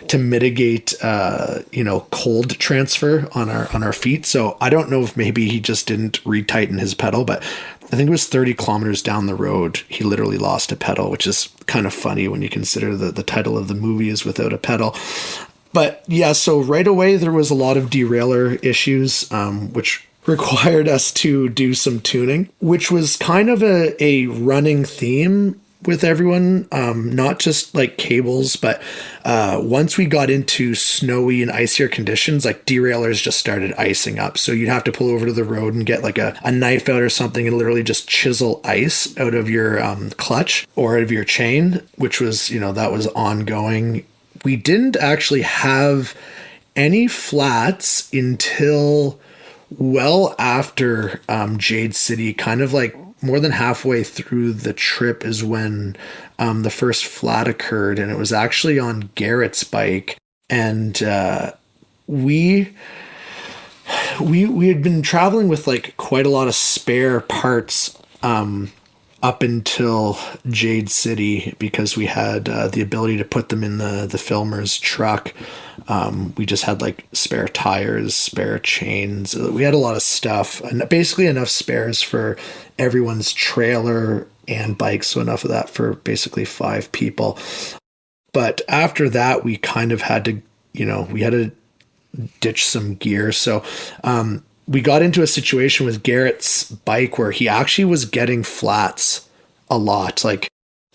to mitigate cold transfer on our feet. So I don't know if maybe he just didn't retighten his pedal, but I think it was 30 kilometers down the road, he literally lost a pedal, which is kind of funny when you consider the title of the movie is Without a Pedal. But yeah, so right away there was a lot of derailleur issues, which required us to do some tuning, which was kind of a running theme with everyone, not just like cables, but once we got into snowy and icier conditions, like derailleurs just started icing up. So you'd have to pull over to the road and get like a knife out or something and literally just chisel ice out of your clutch or out of your chain, which was, you know, that was ongoing. We didn't actually have any flats until well after Jade City, kind of like more than halfway through the trip is when the first flat occurred, and it was actually on Garrett's bike. And we had been traveling with like quite a lot of spare parts up until Jade City, because we had the ability to put them in the filmer's truck. We just had like spare tires, spare chains. We had a lot of stuff, and basically enough spares for everyone's trailer and bike. So enough of that for basically 5 people. But after that, we kind of had to, we had to ditch some gear. So, we got into a situation with Garrett's bike where he actually was getting flats a lot. Like,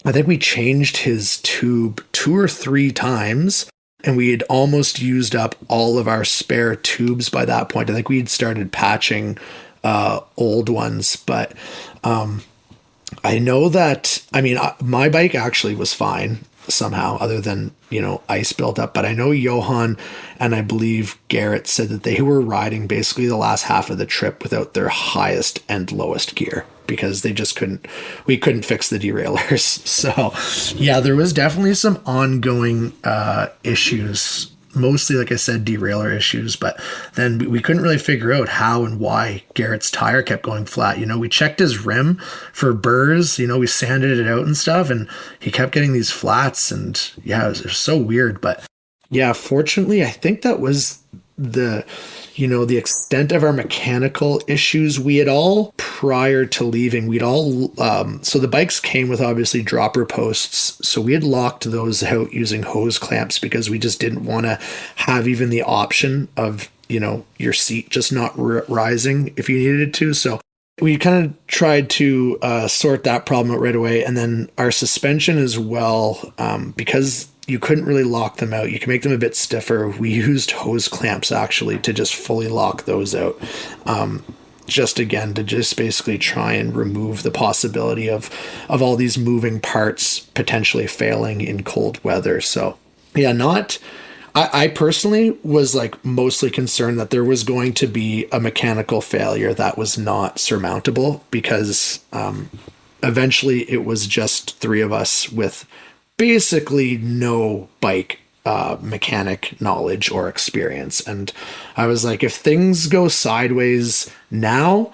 I think we changed his tube 2 or 3 times, and we had almost used up all of our spare tubes by that point. I think we had started patching old ones, but I know that, my bike actually was fine. somehow, other than, ice buildup. But I know Johan and I believe Garrett said that they were riding basically the last half of the trip without their highest and lowest gear because they just we couldn't fix the derailleurs. So yeah, there was definitely some ongoing issues, mostly, like I said, derailleur issues, but then we couldn't really figure out how and why Garrett's tire kept going flat. We checked his rim for burrs, we sanded it out and stuff, and he kept getting these flats, and yeah, it was so weird. But yeah, fortunately, I think that was the extent of our mechanical issues. We had all, prior to leaving, so the bikes came with obviously dropper posts. So we had locked those out using hose clamps because we just didn't want to have even the option of, your seat just not rising if you needed it to. So we kind of tried to sort that problem out right away. And then our suspension as well, because you couldn't really lock them out. You can make them a bit stiffer. We used hose clamps actually to just fully lock those out. Just basically try and remove the possibility of all these moving parts potentially failing in cold weather. So yeah, I personally was like mostly concerned that there was going to be a mechanical failure that was not surmountable because eventually it was just three of us with basically no bike mechanic knowledge or experience. And I was like, if things go sideways now,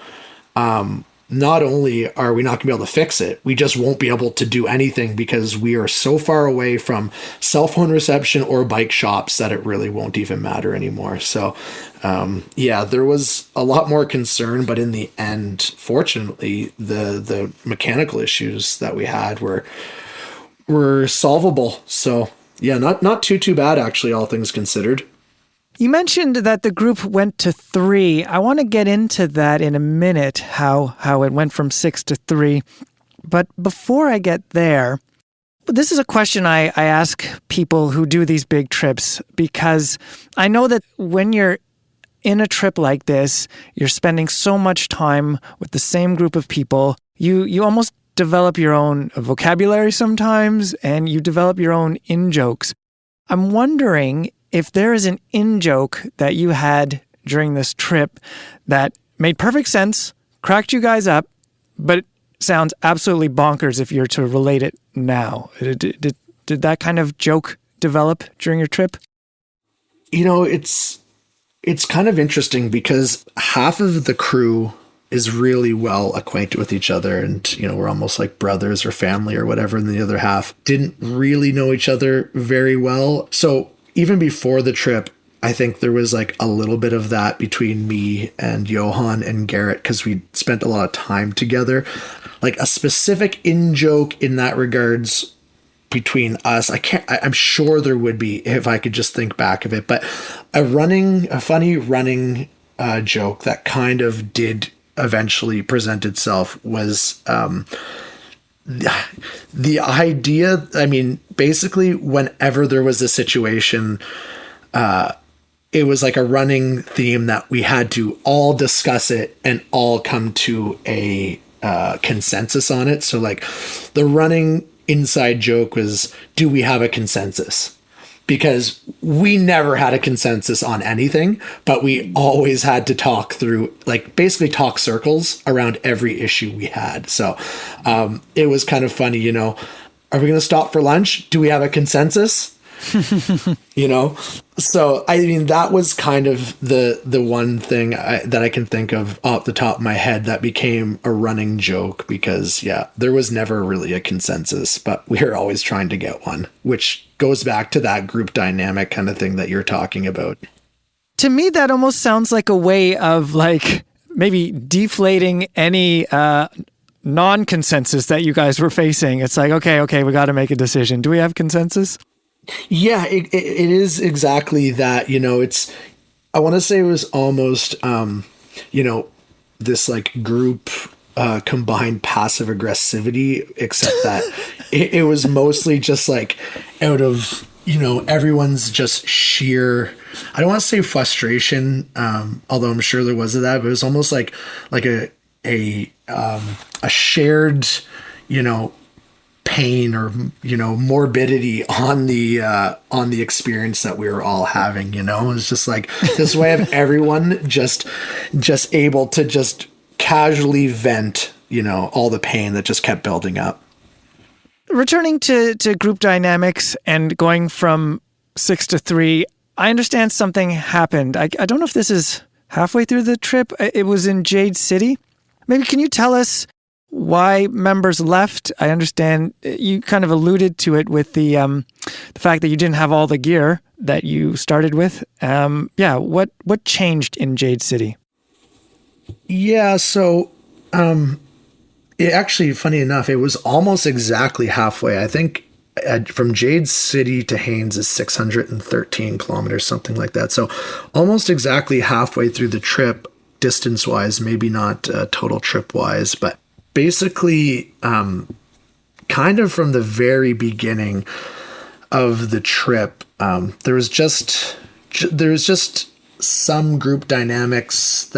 not only are we not gonna be able to fix it, we just won't be able to do anything because we are so far away from cell phone reception or bike shops that it really won't even matter anymore. So yeah, there was a lot more concern, but in the end, fortunately, the mechanical issues that we had were solvable. So yeah, not too bad actually, all things considered. You mentioned that the group went to 3. I want to get into that in a minute, how it went from 6 to 3. But before I get there, this is a question I ask people who do these big trips, because I know that when you're in a trip like this, you're spending so much time with the same group of people. You almost develop your own vocabulary sometimes, and you develop your own in-jokes. I'm wondering if there is an in-joke that you had during this trip that made perfect sense, cracked you guys up, but it sounds absolutely bonkers if you're to relate it now. Did that kind of joke develop during your trip? It's kind of interesting because half of the crew is really well acquainted with each other, and we're almost like brothers or family or whatever, and the other half didn't really know each other very well. So even before the trip, I think there was like a little bit of that between me and Johan and Garrett because we spent a lot of time together. Like a specific in-joke in that regards between us, I'm sure there would be if I could just think back of it, but a funny running joke that kind of did eventually present itself was the idea. I mean, basically whenever there was a situation, it was like a running theme that we had to all discuss it and all come to a consensus on it. So like the running inside joke was, do we have a consensus? Because we never had a consensus on anything, but we always had to talk through, like basically talk circles around every issue we had. So it was kind of funny, are we going to stop for lunch? Do we have a consensus? So I mean, that was kind of the one thing that I can think of off the top of my head that became a running joke, because yeah, there was never really a consensus, but we were always trying to get one, which goes back to that group dynamic kind of thing that you're talking about. To me, that almost sounds like a way of like maybe deflating any non-consensus that you guys were facing. It's like, okay, we got to make a decision. Do we have consensus? Yeah, it is exactly that. I want to say it was almost, this like group combined passive aggressivity, except that it was mostly just like out of, everyone's just sheer, I don't want to say frustration, although I'm sure there was that, but it was almost like a shared, pain or, morbidity on the experience that we were all having. It's just like this way of everyone just able to just casually vent, all the pain that just kept building up. Returning to group dynamics and going from 6 to 3, I understand something happened. I don't know if this is halfway through the trip. It was in Jade City. Maybe can you tell us why members left? I understand you kind of alluded to it with the fact that you didn't have all the gear that you started with. What changed in Jade City? Yeah, so it actually, funny enough, it was almost exactly halfway. I think from Jade City to Haines is 613 kilometers, something like that. So almost exactly halfway through the trip, distance-wise, maybe not total trip-wise, but basically kind of from the very beginning of the trip, there was just some group dynamics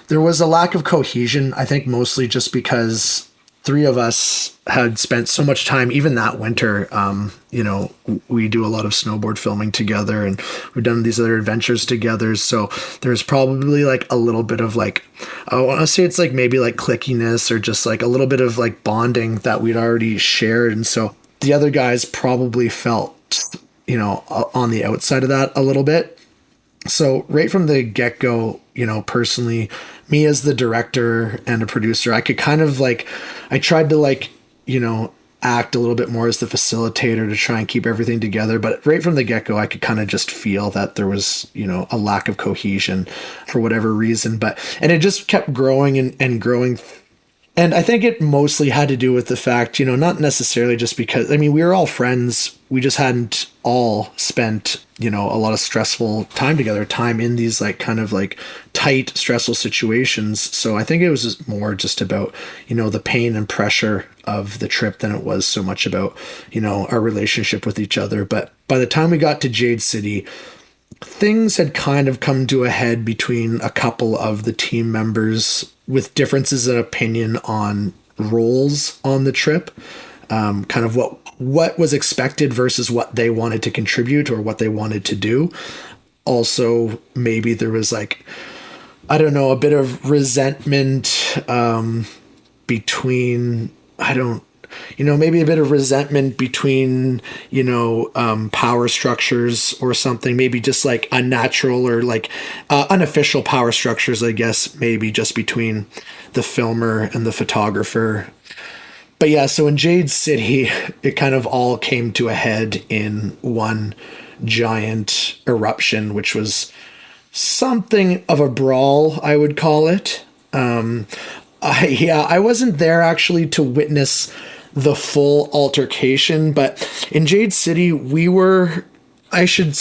there was a lack of cohesion, I think mostly just because 3 of us had spent so much time, even that winter, we do a lot of snowboard filming together and we've done these other adventures together. So there's probably like a little bit of like, I want to say it's like maybe like clickiness or just like a little bit of like bonding that we'd already shared. And so the other guys probably felt, on the outside of that a little bit. So right from the get-go, personally, me as the director and a producer, I could kind of like, I tried to like, act a little bit more as the facilitator to try and keep everything together. But right from the get-go, I could kind of just feel that there was, a lack of cohesion for whatever reason. And it just kept growing and growing. And I think it mostly had to do with the fact, not necessarily just because, we were all friends. We just hadn't all spent, a lot of stressful time together, time in these like kind of like tight, stressful situations. So I think it was more just about, the pain and pressure of the trip than it was so much about, our relationship with each other. But by the time we got to Jade City, things had kind of come to a head between a couple of the team members with differences in opinion on roles on the trip, kind of what was expected versus what they wanted to contribute or what they wanted to do. Also, maybe there was like, I don't know, a bit of resentment between, maybe a bit of resentment between, power structures or something, maybe just like unnatural or like unofficial power structures, I guess, maybe just between the filmer and the photographer. But yeah, so in Jade City, it kind of all came to a head in one giant eruption, which was something of a brawl, I would call it. I wasn't there actually to witness the full altercation, but in Jade City, I should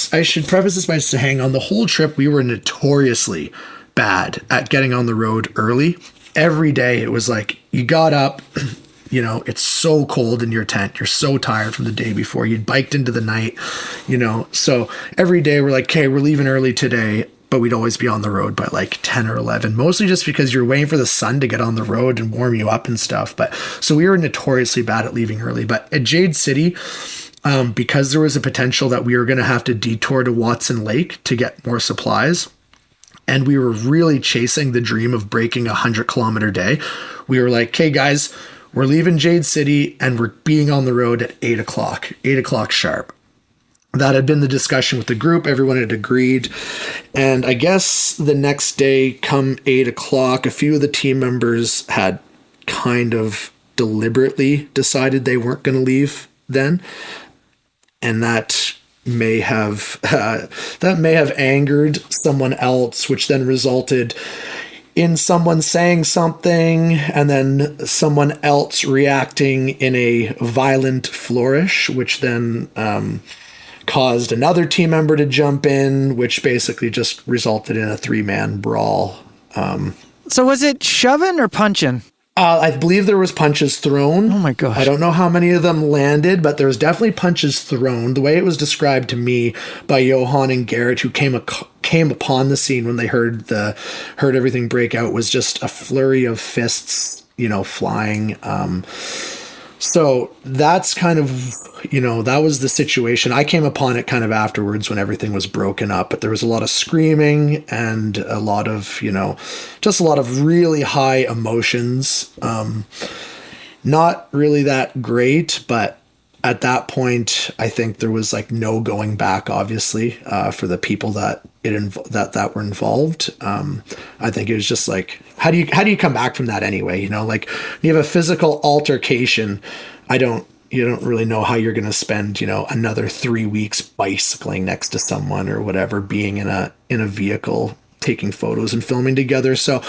preface this by saying on the whole trip, we were notoriously bad at getting on the road early. Every day it was like, you got up, it's so cold in your tent. You're so tired from the day before. You'd biked into the night, so every day we're like, okay, we're leaving early today. But we'd always be on the road by like 10 or 11, mostly just because you're waiting for the sun to get on the road and warm you up and stuff. But so we were notoriously bad at leaving early. But at Jade City, because there was a potential that we were going to have to detour to Watson Lake to get more supplies, and we were really chasing the dream of breaking a 100-kilometer day, we were like, okay, guys, we're leaving Jade City and we're being on the road at 8 o'clock sharp. That had been the discussion with the group. Everyone had agreed. And I guess the next day, come 8 o'clock, a few of the team members had kind of deliberately decided they weren't going to leave then. And that may have angered someone else, which then resulted in someone saying something and then someone else reacting in a violent flourish, which then caused another team member to jump in, which basically just resulted in a 3-man brawl. So was it shoving or punching? I believe there was punches thrown. Oh my gosh. I don't know how many of them landed, but there was definitely punches thrown. The way it was described to me by Johan and Garrett, who came upon the scene when they heard everything break out, was just a flurry of fists, flying. So that's kind of, that was the situation. I came upon it kind of afterwards when everything was broken up, but there was a lot of screaming and a lot of, just a lot of really high emotions. Not really that great, but at that point, I think there was like no going back, obviously, for the people that that were involved. I think it was just like, how do you come back from that anyway? Like you have a physical altercation. You don't really know how you're going to spend, another 3 weeks bicycling next to someone or whatever, being in a vehicle, taking photos and filming together. So,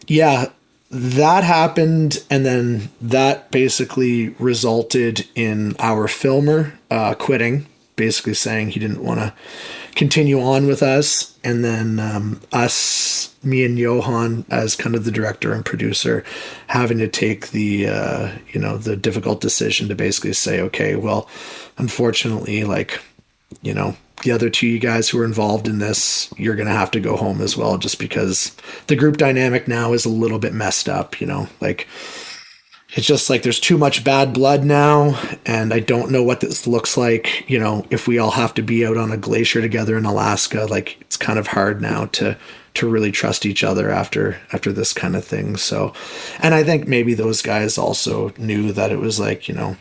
yeah, that happened, and then that basically resulted in our filmer quitting, basically saying he didn't want to continue on with us, and then me and Johan, as kind of the director and producer, having to take the the difficult decision to basically say, okay, well, unfortunately, like, the other two you guys who are involved in this, you're going to have to go home as well, just because the group dynamic now is a little bit messed up, like it's just like there's too much bad blood now. And I don't know what this looks like, if we all have to be out on a glacier together in Alaska. Like it's kind of hard now to really trust each other after this kind of thing. So, and I think maybe those guys also knew that it was like, it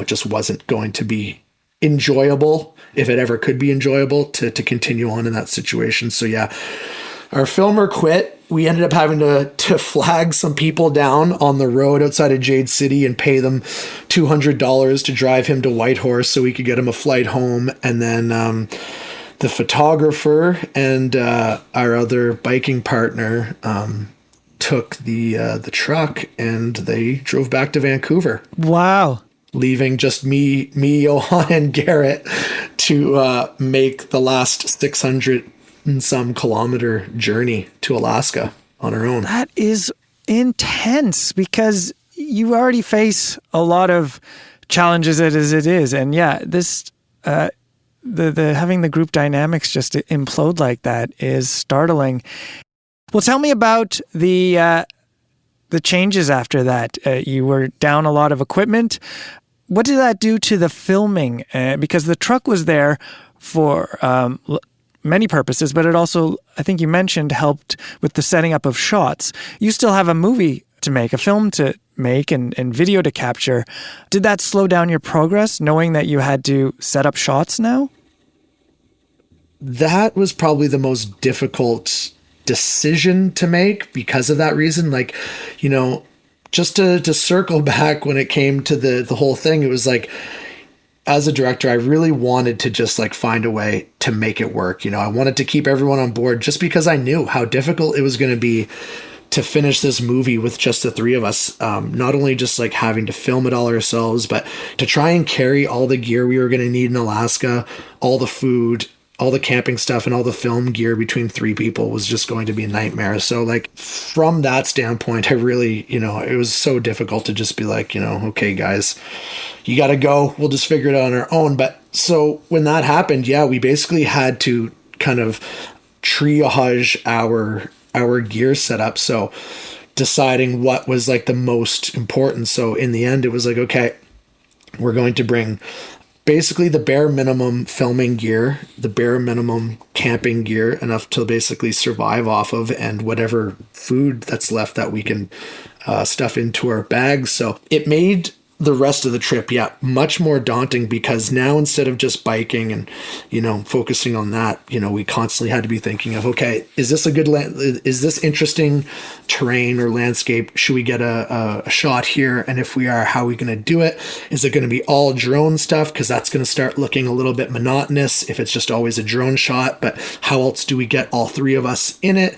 just wasn't going to be enjoyable, if it ever could be enjoyable, to continue on in that situation. So yeah, our filmer quit. We ended up having to flag some people down on the road outside of Jade City and pay them $200 to drive him to Whitehorse so we could get him a flight home. And then the photographer and our other biking partner took the truck, and they drove back to Vancouver. Wow. Leaving just me, Johan, and Garrett to make the last 600 and some kilometer journey to Alaska on our own. That is intense, because you already face a lot of challenges as it is. And yeah, this the having the group dynamics just implode like that is startling. Well, tell me about the changes after that. You were down a lot of equipment. What did that do to the filming? Because the truck was there for many purposes, but it also, I think you mentioned, helped with the setting up of shots. You still have a movie to make, a film to make, and video to capture. Did that slow down your progress, knowing that you had to set up shots now? That was probably the most difficult decision to make because of that reason. Like, just to circle back when it came to the whole thing, it was like, as a director, I really wanted to just like find a way to make it work. I wanted to keep everyone on board, just because I knew how difficult it was going to be to finish this movie with just the three of us. Not only just like having to film it all ourselves, but to try and carry all the gear we were going to need in Alaska, all the food, all the camping stuff, and all the film gear between three people was just going to be a nightmare. So like from that standpoint, I really, it was so difficult to just be like, okay, guys, you got to go. We'll just figure it out on our own. But so when that happened, yeah, we basically had to kind of triage our gear setup. So deciding what was like the most important. So in the end, it was like, okay, we're going to bring basically the bare minimum filming gear, the bare minimum camping gear, enough to basically survive off of, and whatever food that's left that we can stuff into our bags. So it made the rest of the trip, much more daunting, because now instead of just biking and, focusing on that, we constantly had to be thinking of, okay, is this a good is this interesting terrain or landscape? Should we get a shot here? And if we are, how are we going to do it? Is it going to be all drone stuff? Because that's going to start looking a little bit monotonous if it's just always a drone shot. But how else do we get all three of us in it?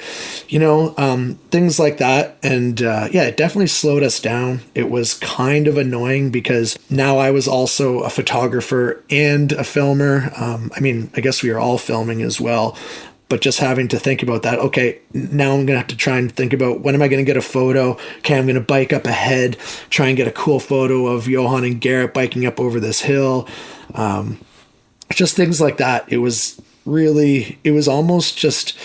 Things like that. And it definitely slowed us down. It was kind of annoying, because now I was also a photographer and a filmer. I guess we are all filming as well, but just having to think about that. Okay, now I'm going to have to try and think about, when am I going to get a photo? Okay, I'm going to bike up ahead, try and get a cool photo of Johan and Garrett biking up over this hill. Just things like that. It was almost just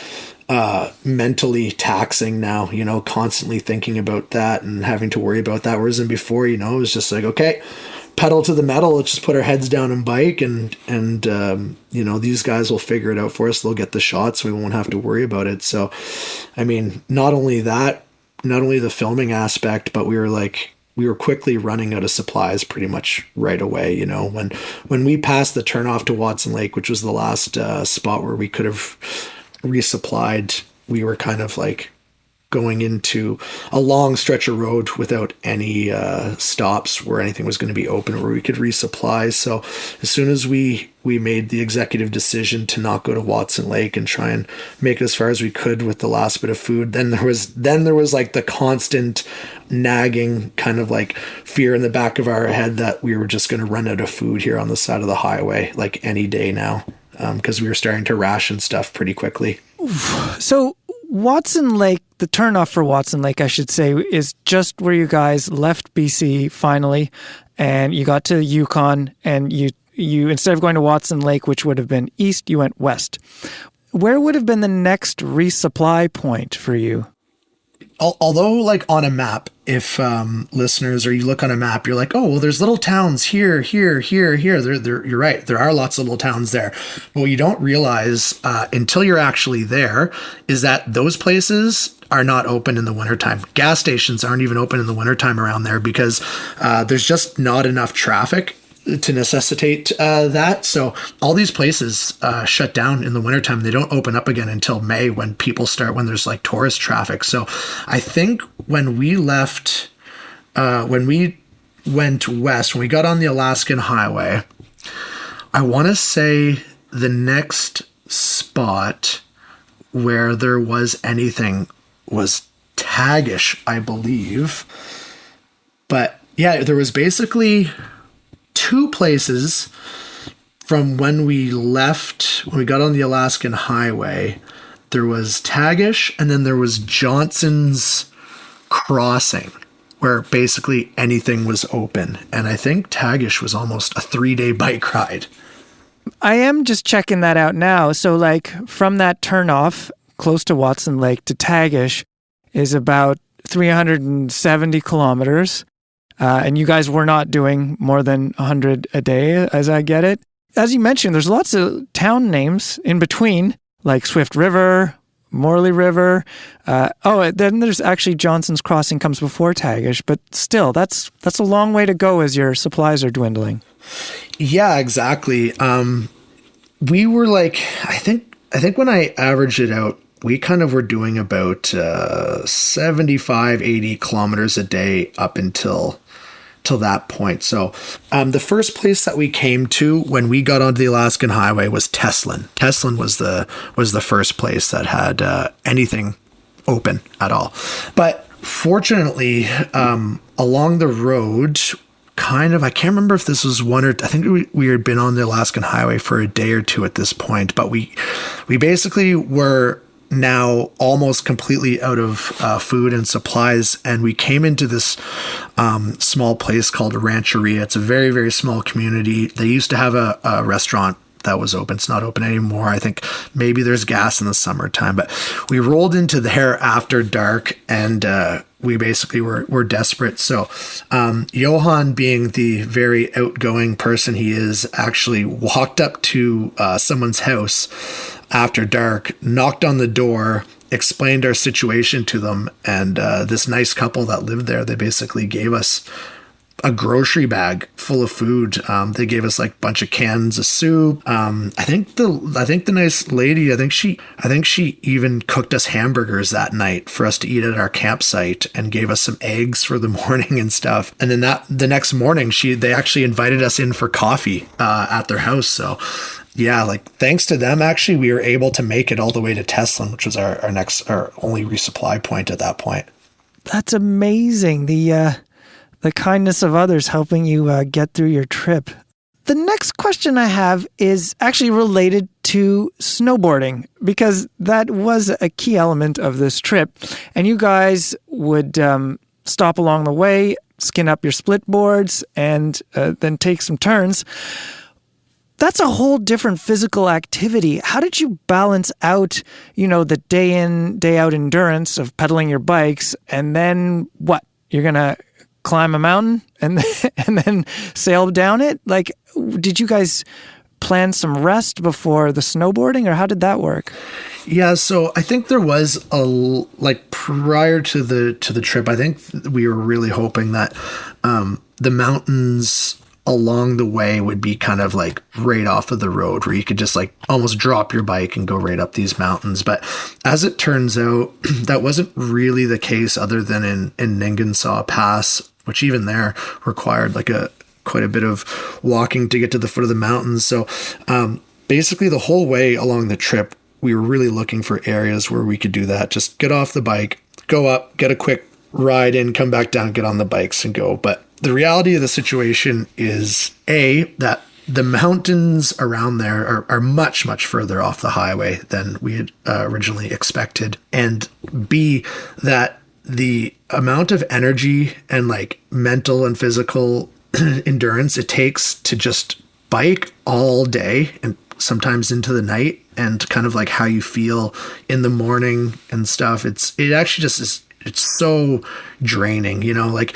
mentally taxing now, constantly thinking about that and having to worry about that. Whereas in before, it was just like, okay, pedal to the metal, let's just put our heads down and bike, and these guys will figure it out for us. They'll get the shots. We won't have to worry about it. So, I mean, not only the filming aspect, but we were quickly running out of supplies pretty much right away. When we passed the turnoff to Watson Lake, which was the last spot where we could have resupplied, we were kind of like going into a long stretch of road without any stops where anything was going to be open where we could resupply. So as soon as we made the executive decision to not go to Watson Lake and try and make it as far as we could with the last bit of food, then there was like the constant nagging kind of like fear in the back of our head that we were just going to run out of food here on the side of the highway like any day now, because we were starting to ration stuff pretty quickly. So Watson Lake, the turnoff for Watson Lake, I should say, is just where you guys left BC finally, and you got to Yukon, and you instead of going to Watson Lake, which would have been east, you went west. Where would have been the next resupply point for you? Although, like on a map, if listeners, or you look on a map, you're like, oh, well, there's little towns here. You're right. There are lots of little towns there. But what you don't realize until you're actually there is that those places are not open in the wintertime. Gas stations aren't even open in the wintertime around there because there's just not enough traffic to necessitate that. So all these places shut down in the wintertime. They don't open up again until May when there's like tourist traffic. So I think when we left, when we went west, when we got on the Alaskan highway, I want to say the next spot where there was anything was Tagish, I believe. But yeah, there was basically two places from when we left, when we got on the Alaskan highway. There was Tagish, and then there was Johnson's Crossing, where basically anything was open. And I think Tagish was almost a 3-day bike ride. I am just checking that out now. So like from that turnoff close to Watson Lake to Tagish is about 370 kilometers. And you guys were not doing more than 100 a day, as I get it. As you mentioned, there's lots of town names in between, like Swift River, Morley River. Then there's actually Johnson's Crossing comes before Tagish, but still, that's a long way to go as your supplies are dwindling. Yeah, exactly. We were like, I think when I averaged it out, we kind of were doing about 75, 80 kilometers a day up until that point. So the first place that we came to when we got onto the Alaskan highway was Teslin. Teslin was the first place that had anything open at all. But fortunately, along the road, I can't remember if this was I think we had been on the Alaskan highway for a day or two at this point, but we basically were now almost completely out of food and supplies, and we came into this small place called Rancheria. It's a very, very small community. They used to have a restaurant that was open. It's not open anymore. I think maybe there's gas in the summertime, but we rolled into there after dark, and we basically were desperate. So Johan, being the very outgoing person he is, actually walked up to someone's house after dark, knocked on the door, explained our situation to them, and this nice couple that lived there, they basically gave us a grocery bag full of food. They gave us like a bunch of cans of soup. I think the nice lady, I think she even cooked us hamburgers that night for us to eat at our campsite, and gave us some eggs for the morning and stuff. And then the next morning, they actually invited us in for coffee at their house. So yeah, like thanks to them, actually, we were able to make it all the way to Teslin, which was our only resupply point at that point. That's amazing. The kindness of others helping you get through your trip. The next question I have is actually related to snowboarding, because that was a key element of this trip. And you guys would stop along the way, skin up your splitboards, and then take some turns. That's a whole different physical activity. How did you balance out, the day in, day out endurance of pedaling your bikes, and then what? You're going to climb a mountain and then sail down it? Like, did you guys plan some rest before the snowboarding, or how did that work? Yeah, so I think there was prior to the trip, I think we were really hoping that the mountains along the way would be kind of like right off of the road, where you could just like almost drop your bike and go right up these mountains. But as it turns out, that wasn't really the case, other than in Ningensaw Pass, which even there required like quite a bit of walking to get to the foot of the mountains. So basically the whole way along the trip, we were really looking for areas where we could do that. Just get off the bike, go up, get a quick ride in, come back down, get on the bikes and go. But the reality of the situation is that the mountains around there are much, much further off the highway than we had originally expected. And B, that the amount of energy and like mental and physical endurance it takes to just bike all day and sometimes into the night, and kind of like how you feel in the morning and stuff. It actually just is, it's so draining, like,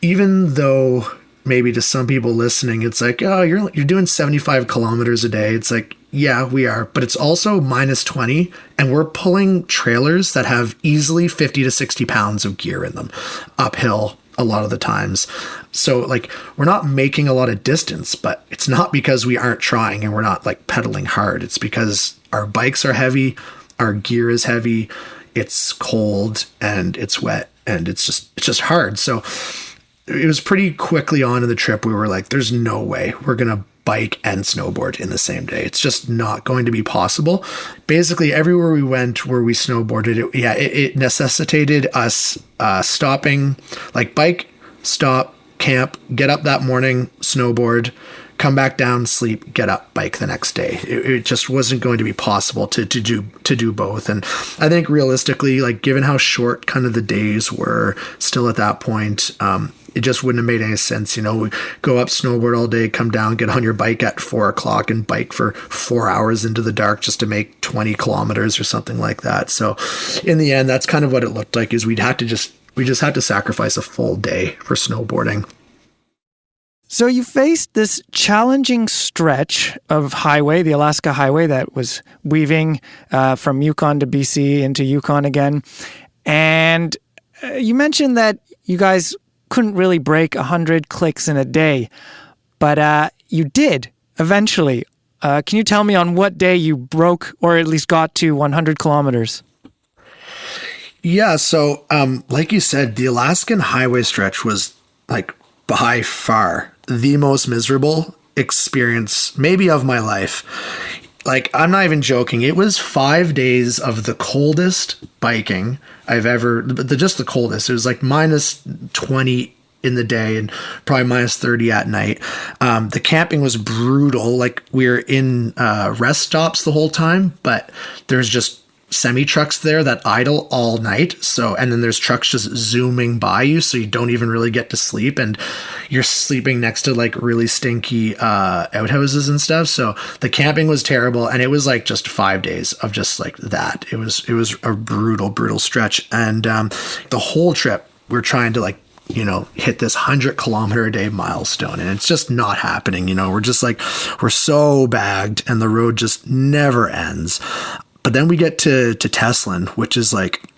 even though maybe to some people listening, it's like, oh, you're doing 75 kilometers a day. It's like, yeah, we are, but it's also minus 20, and we're pulling trailers that have easily 50 to 60 pounds of gear in them uphill a lot of the times. So like, we're not making a lot of distance, but it's not because we aren't trying and we're not like pedaling hard. It's because our bikes are heavy, our gear is heavy, it's cold and it's wet, and it's just hard. So it was pretty quickly on in the trip, we were like, there's no way we're going to bike and snowboard in the same day. It's just not going to be possible. Basically, everywhere we went where we snowboarded, it necessitated us stopping, like bike, stop, camp, get up that morning, snowboard, come back down, sleep, get up, bike the next day. It just wasn't going to be possible to do both. And I think realistically, like given how short kind of the days were still at that point, it just wouldn't have made any sense. We go up, snowboard all day, come down, get on your bike at 4:00 and bike for 4 hours into the dark just to make 20 kilometers or something like that. So in the end, that's kind of what it looked like, is we just had to sacrifice a full day for snowboarding. So you faced this challenging stretch of highway, the Alaska Highway, that was weaving from Yukon to BC into Yukon again. And you mentioned that you guys couldn't really break 100 clicks in a day, but you did eventually. Can you tell me on what day you broke, or at least got to 100 kilometers? Yeah, so like you said, the Alaskan highway stretch was like by far the most miserable experience maybe of my life. Like, I'm not even joking. It was 5 days of the coldest biking I've ever, just the coldest. It was like minus 20 in the day and probably minus 30 at night. The camping was brutal. Like, we were in rest stops the whole time, but there's just semi trucks there that idle all night. So, and then there's trucks just zooming by you, so you don't even really get to sleep, and you're sleeping next to like really stinky outhouses and stuff. So the camping was terrible, and it was like just 5 days of just like that. It was a brutal stretch, and the whole trip we're trying to like, hit this 100 kilometer a day milestone, and it's just not happening. We're just like, we're so bagged, and the road just never ends. But then we get to Teslin, which is like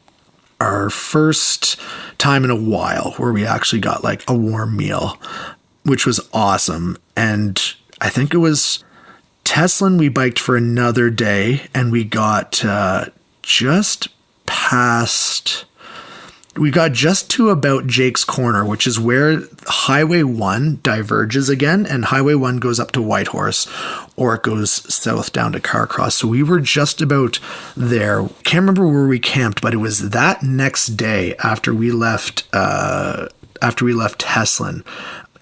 our first time in a while where we actually got like a warm meal, which was awesome. And I think it was Teslin, we biked for another day, and we got just to about Jake's Corner, which is where Highway 1 diverges again, and Highway 1 goes up to Whitehorse, or it goes south down to Carcross. So we were just about there. Can't remember where we camped, but it was that next day after we left Teslin,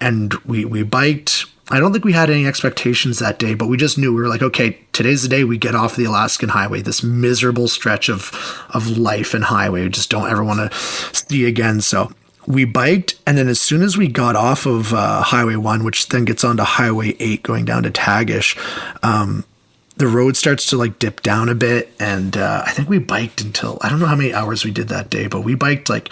and we biked. I don't think we had any expectations that day, but we just knew, we were like, okay, today's the day we get off the Alaskan Highway, this miserable stretch of life and highway we just don't ever want to see again. So We biked, and then as soon as we got off of Highway 1, which then gets onto Highway 8 going down to Tagish, the road starts to like dip down a bit, and I think we biked until, I don't know how many hours we did that day, but we biked like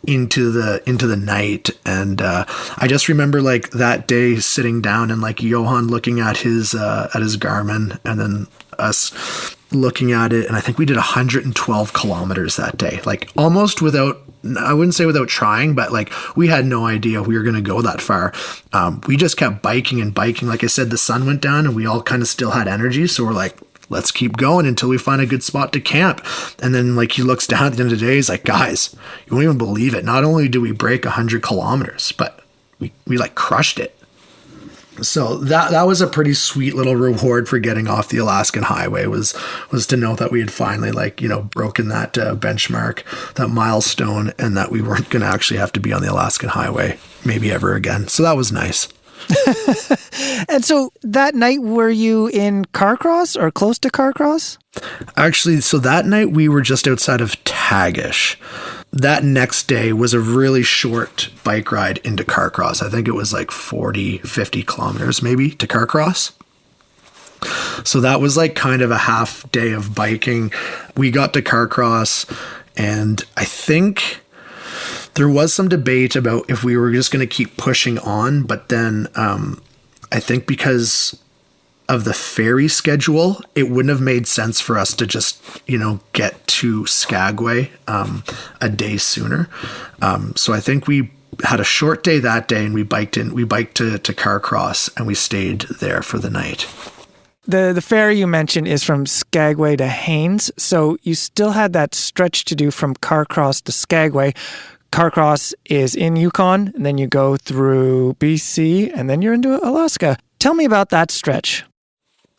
into the night. And I just remember like that day sitting down and like Johan looking at his Garmin, and then us looking at it, and I think we did 112 kilometers that day, like almost without, I wouldn't say without trying, but like we had no idea we were going to go that far. We just kept biking and biking. Like I said, the sun went down and we all kind of still had energy. So we're like, let's keep going until we find a good spot to camp. And then like he looks down at the end of the day, he's like, guys, you won't even believe it. Not only do we break 100 kilometers, but we like crushed it. So that was a pretty sweet little reward for getting off the Alaskan highway, was to know that we had finally broken that benchmark, that milestone, and that we weren't going to actually have to be on the Alaskan highway maybe ever again. So that was nice. And so that night, were you in Carcross or close to Carcross? Actually, so that night we were just outside of Tagish. That next day was a really short bike ride into Carcross. I think it was like 40, 50 kilometers maybe to Carcross. So that was like kind of a half day of biking. We got to Carcross, and I think there was some debate about if we were just going to keep pushing on, but then I think because of the ferry schedule, it wouldn't have made sense for us to just, get to Skagway a day sooner. So I think we had a short day that day, and we biked to Carcross, and we stayed there for the night. The ferry you mentioned is from Skagway to Haines, so you still had that stretch to do from Carcross to Skagway. Carcross is in Yukon, and then you go through BC, and then you're into Alaska. Tell me about that stretch.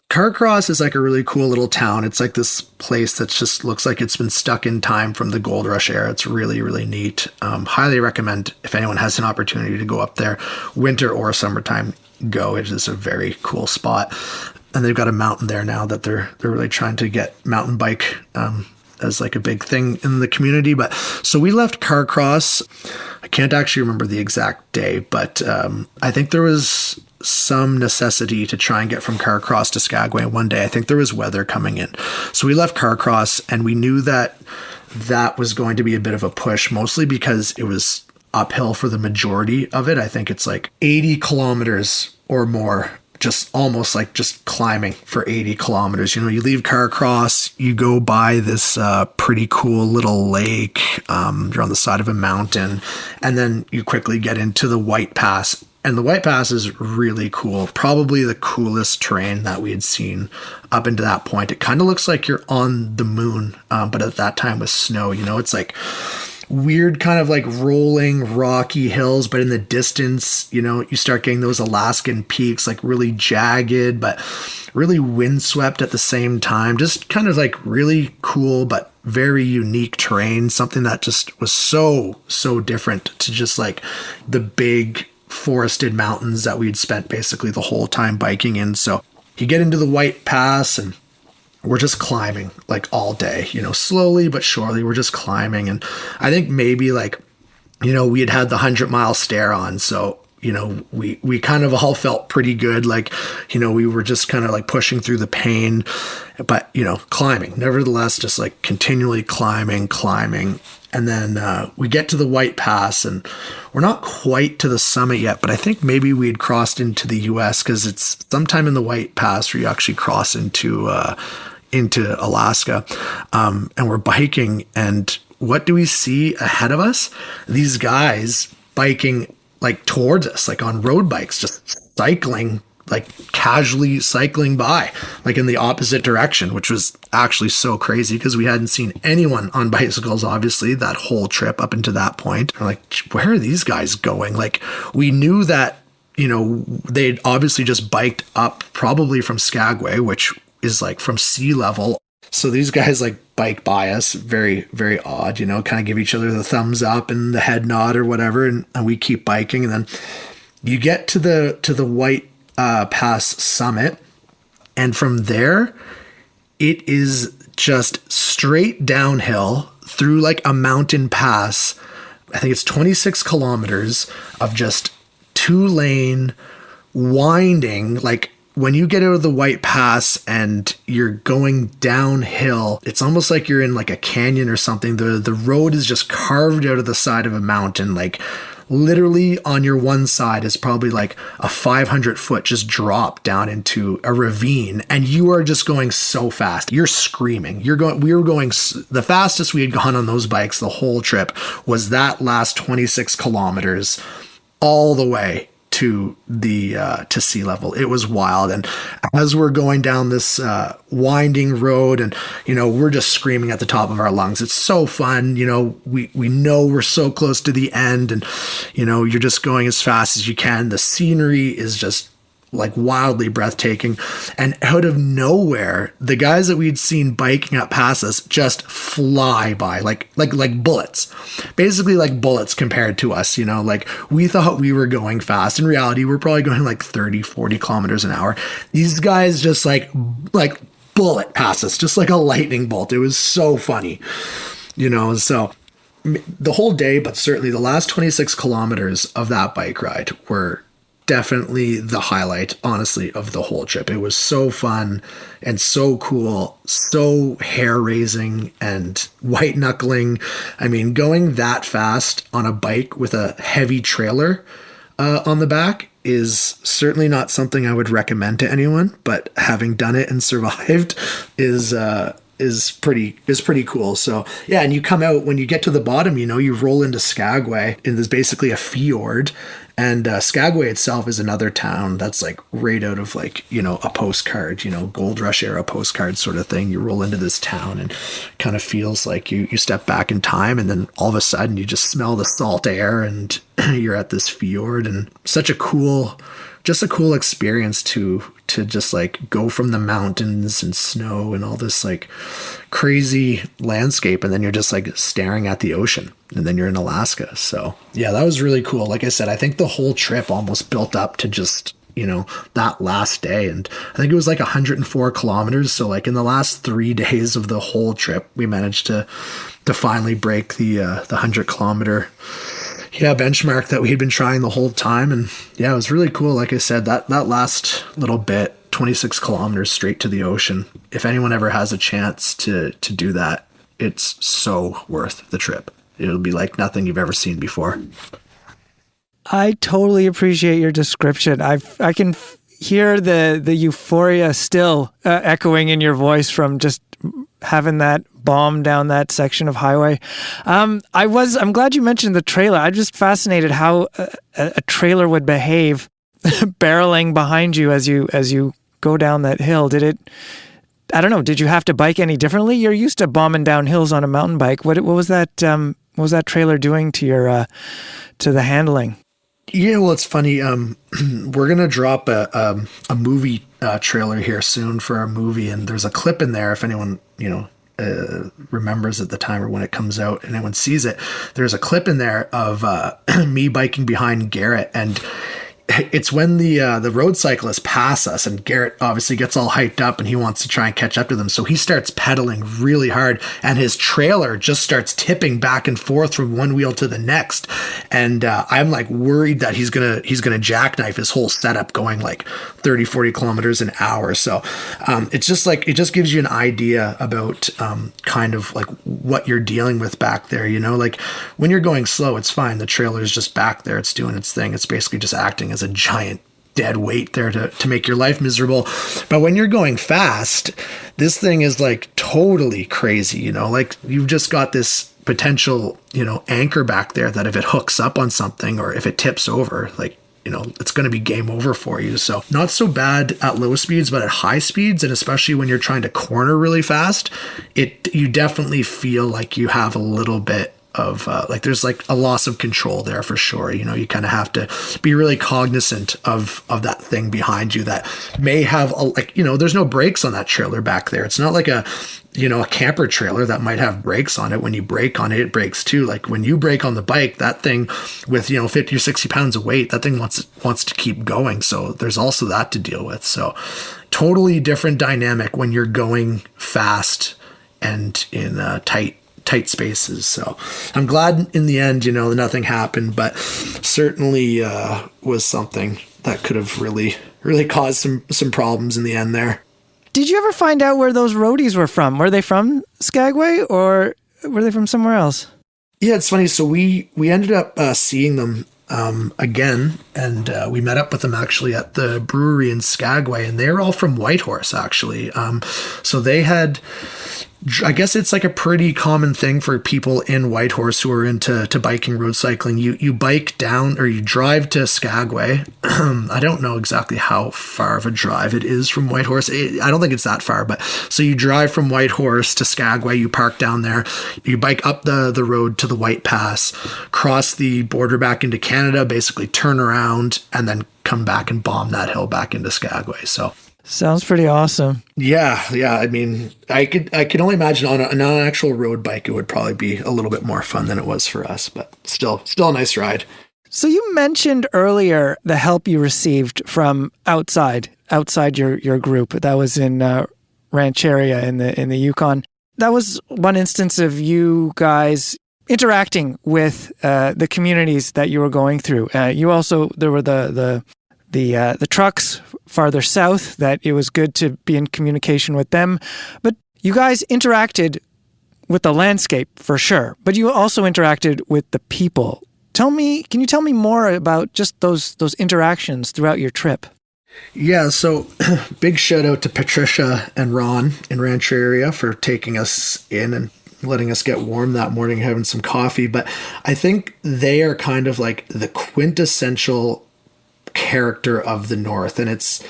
Carcross is like a really cool little town. It's like this place that just looks like it's been stuck in time from the gold rush era. It's really, really neat. Highly recommend, if anyone has an opportunity to go up there, winter or summertime, go. It is a very cool spot. And they've got a mountain there now that they're really trying to get mountain bike as like a big thing in the community. But so we left Carcross. I can't actually remember the exact day, but I think there was some necessity to try and get from Carcross to Skagway one day. I think there was weather coming in. So we left Carcross, and we knew that was going to be a bit of a push, mostly because it was uphill for the majority of it. I think it's like 80 kilometers or more, just almost like just climbing for 80 kilometers. You leave Carcross, you go by this pretty cool little lake. You're on the side of a mountain, and then you quickly get into the White Pass. And the White Pass is really cool. Probably the coolest terrain that we had seen up into that point. It kind of looks like you're on the moon, but at that time with snow. It's like weird kind of like rolling rocky hills, but in the distance, you start getting those Alaskan peaks, like really jagged, but really windswept at the same time. Just kind of like really cool, but very unique terrain. Something that just was so different to just like the big forested mountains that we'd spent basically the whole time biking in. So you get into the White Pass, and we're just climbing like all day, slowly but surely we're just climbing. And I think maybe like, we had the 100-mile stare on. So, we kind of all felt pretty good. Like, we were just kind of like pushing through the pain, but, climbing, nevertheless, just like continually climbing. And then we get to the White Pass, and we're not quite to the summit yet, but I think maybe we had crossed into the U.S. because it's sometime in the White Pass where you actually cross into Alaska. And we're biking, and what do we see ahead of us? These guys biking like towards us, like on road bikes, just cycling, like casually cycling by, like in the opposite direction, which was actually so crazy because we hadn't seen anyone on bicycles, obviously, that whole trip up until that point. We're like, where are these guys going? Like, we knew that, they'd obviously just biked up probably from Skagway, which is like from sea level. So these guys like bike by us, very, very odd, kind of give each other the thumbs up and the head nod or whatever. And we keep biking. And then you get to the White Pass summit, and from there it is just straight downhill through like a mountain pass I think it's 26 kilometers of just 2-lane winding, like when you get out of the White Pass and you're going downhill, it's almost like you're in like a canyon or something. The road is just carved out of the side of a mountain. Like literally on your one side is probably like a 500-foot just drop down into a ravine, and you are just going so fast. You're screaming. We were going, the fastest we had gone on those bikes the whole trip was that last 26 kilometers all the way to the to sea level. It was wild. And as we're going down this winding road, and we're just screaming at the top of our lungs, it's so fun. We know we're so close to the end, and you're just going as fast as you can. The scenery is just like wildly breathtaking, and out of nowhere, the guys that we'd seen biking up past us just fly by like bullets, basically like bullets compared to us. Like we thought we were going fast. In reality, we're probably going like 30-40 kilometers an hour. These guys just like bullet past us, just like a lightning bolt. It was so funny, so the whole day, but certainly the last 26 kilometers of that bike ride were definitely the highlight, honestly, of the whole trip. It was so fun and so cool, so hair-raising and white-knuckling. I mean, going that fast on a bike with a heavy trailer on the back is certainly not something I would recommend to anyone, but having done it and survived is pretty cool. So yeah, and you come out, when you get to the bottom, you roll into Skagway, and there's basically a fjord. And Skagway itself is another town that's like right out of like, a postcard, Gold Rush era postcard sort of thing. You roll into this town and kind of feels like you step back in time, and then all of a sudden you just smell the salt air and you're at this fjord, and such a cool experience to just like go from the mountains and snow and all this like crazy landscape, and then you're just like staring at the ocean, and then you're in Alaska. So yeah, that was really cool. Like I said, I think the whole trip almost built up to just that last day, and I think it was like 104 kilometers. So like in the last 3 days of the whole trip, we managed to finally break the 100-kilometer benchmark that we had been trying the whole time. And yeah, it was really cool. Like I said, that last little bit, 26 kilometers straight to the ocean. If anyone ever has a chance to do that, it's so worth the trip. It'll be like nothing you've ever seen before. I totally appreciate your description. I can hear the euphoria still echoing in your voice from just having that bomb down that section of highway. I'm glad you mentioned the trailer. I'm just fascinated how a trailer would behave barreling behind you as you go down that hill. I don't know, did you have to bike any differently? You're used to bombing down hills on a mountain bike. What was that trailer doing to your to the handling? Yeah, well, it's funny. We're gonna drop a movie trailer here soon for our movie, and there's a clip in there. If anyone remembers at the time or when it comes out, and anyone sees it, there's a clip in there of me biking behind Garrett, and it's when the road cyclists pass us, and Garrett obviously gets all hyped up and he wants to try and catch up to them. So he starts pedaling really hard, and his trailer just starts tipping back and forth from one wheel to the next. And I'm like worried that he's gonna jackknife his whole setup going like 30-40 kilometers an hour. So it's just like, it just gives you an idea about kind of like what you're dealing with back there. Like when you're going slow, it's fine. The trailer is just back there. It's doing its thing. It's basically just acting as a giant dead weight there to make your life miserable. But when you're going fast, this thing is like totally crazy, like you've just got this potential, anchor back there that if it hooks up on something or if it tips over, like, it's going to be game over for you. So not so bad at low speeds, but at high speeds, and especially when you're trying to corner really fast, you definitely feel like you have a little bit of like there's like a loss of control there for sure. You kind of have to be really cognizant of that thing behind you that may have there's no brakes on that trailer back there. It's not like a camper trailer that might have brakes on it. When you brake on it, it brakes too. Like when you brake on the bike, that thing with 50 or 60 pounds of weight, that thing wants to keep going. So there's also that to deal with. So totally different dynamic when you're going fast and in tight tight spaces. So I'm glad in the end, nothing happened, but certainly was something that could have really caused some problems in the end there. Did you ever find out where those roadies were from? Were they from Skagway or were they from somewhere else? Yeah, it's funny. So we ended up seeing them again, and we met up with them actually at the brewery in Skagway, and they were all from Whitehorse actually. So they had, I guess it's like a pretty common thing for people in Whitehorse who are into biking, road cycling. You bike down or you drive to Skagway. I don't know exactly how far of a drive it is from Whitehorse. I don't think it's that far, but so you drive from Whitehorse to Skagway, you park down there, you bike up the road to the White Pass, cross the border back into Canada, basically turn around and then come back and bomb that hill back into Skagway. So sounds pretty awesome. Yeah. I mean, I could only imagine on an actual road bike, it would probably be a little bit more fun than it was for us, but still a nice ride. So you mentioned earlier the help you received from outside your group. That was in Rancheria in the Yukon. That was one instance of you guys interacting with the communities that you were going through. There were the trucks farther south that it was good to be in communication with them. But you guys interacted with the landscape for sure, but you also interacted with the people. Can you tell me more about just those interactions throughout your trip? Yeah, so big shout out to Patricia and Ron in Rancheria for taking us in and letting us get warm that morning, having some coffee. But I think they are kind of like the quintessential character of the North, and it's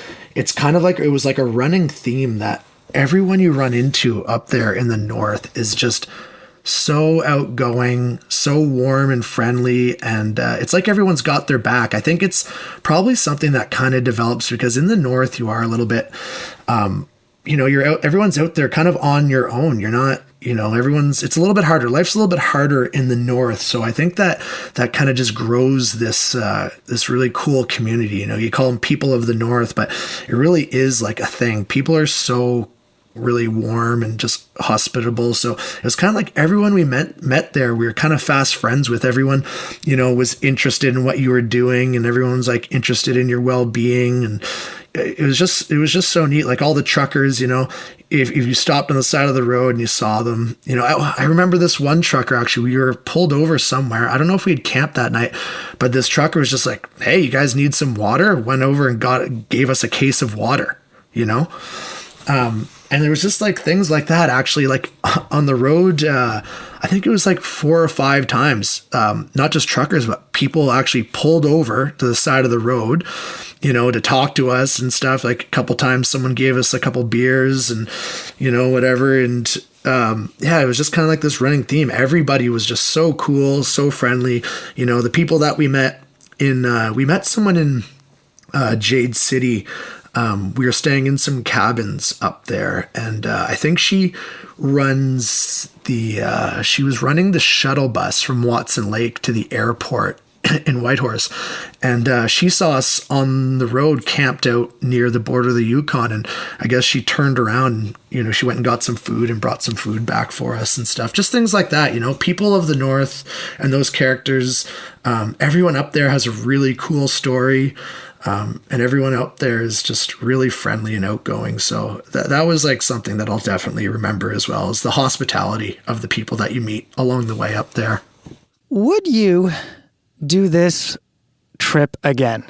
kind of like it was like a running theme that everyone you run into up there in the North is just so outgoing, so warm and friendly, and it's like everyone's got their back. I think it's probably something that kind of develops because in the North you are a little bit everyone's out there kind of on your own. You're not, it's a little bit harder. Life's a little bit harder in the North. So I think that kind of just grows this really cool community. You call them people of the North, but it really is like a thing. People are so really warm and just hospitable. So it was kind of like everyone we met there, we were kind of fast friends with. Everyone, was interested in what you were doing, and everyone was like interested in your well-being, and it was just so neat. Like all the truckers, if you stopped on the side of the road and you saw them, I remember this one trucker, actually, we were pulled over somewhere. I don't know if we had camped that night, but this trucker was just like, hey, you guys need some water? Went over and gave us a case of water, and there was just like things like that, actually, like on the road. I think it was like 4 or 5 times, not just truckers, but people actually pulled over to the side of the road, to talk to us and stuff. Like a couple times someone gave us a couple beers and, whatever. And it was just kind of like this running theme. Everybody was just so cool, so friendly. The people that we met we met someone in Jade City. We were staying in some cabins up there, and I think she was running the shuttle bus from Watson Lake to the airport in Whitehorse, and she saw us on the road camped out near the border of the Yukon, and I guess she turned around and she went and got some food and brought some food back for us and stuff. Just things like that, people of the North and those characters. Everyone up there has a really cool story. And everyone out there is just really friendly and outgoing. So that was like something that I'll definitely remember, as well as the hospitality of the people that you meet along the way up there. Would you do this trip again?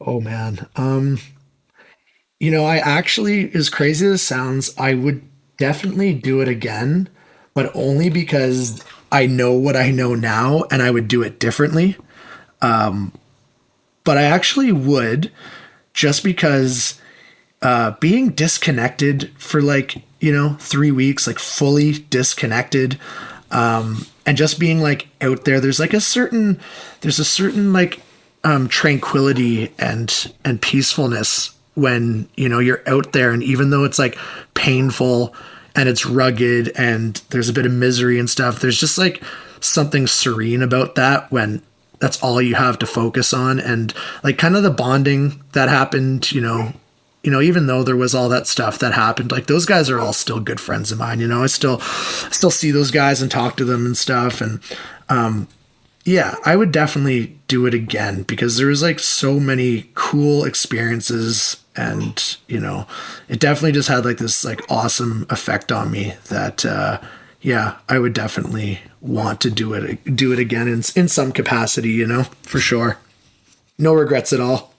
Oh man. I actually, as crazy as it sounds, I would definitely do it again, but only because I know what I know now and I would do it differently. But I actually would, just because being disconnected for 3 weeks, like fully disconnected, and just being like out there, there's a certain tranquility and peacefulness when, you're out there. And even though it's like painful and it's rugged and there's a bit of misery and stuff, there's just like something serene about that when that's all you have to focus on. And like kind of the bonding that happened, even though there was all that stuff that happened, like those guys are all still good friends of mine. I still see those guys and talk to them and stuff. And yeah, I would definitely do it again because there was like so many cool experiences, and it definitely just had like this like awesome effect on me that yeah, I would definitely want to do it again in some capacity, for sure. No regrets at all.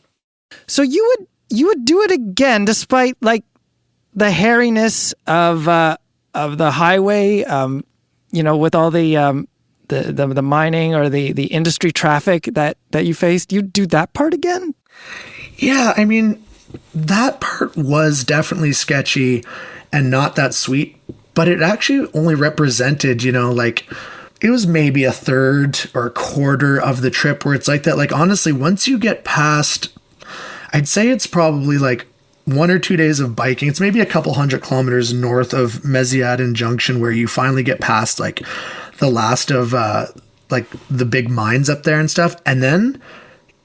So you would do it again despite like the hairiness of the highway, with all the mining or the industry traffic that you faced. You'd do that part again? Yeah, I mean, that part was definitely sketchy and not that sweet, but it actually only represented, like it was maybe a third or a quarter of the trip where it's like that. Like, honestly, once you get past, I'd say it's probably like 1 or 2 days of biking. It's maybe a couple 100 kilometers north of Meziadin Junction where you finally get past like the last of like the big mines up there and stuff. And then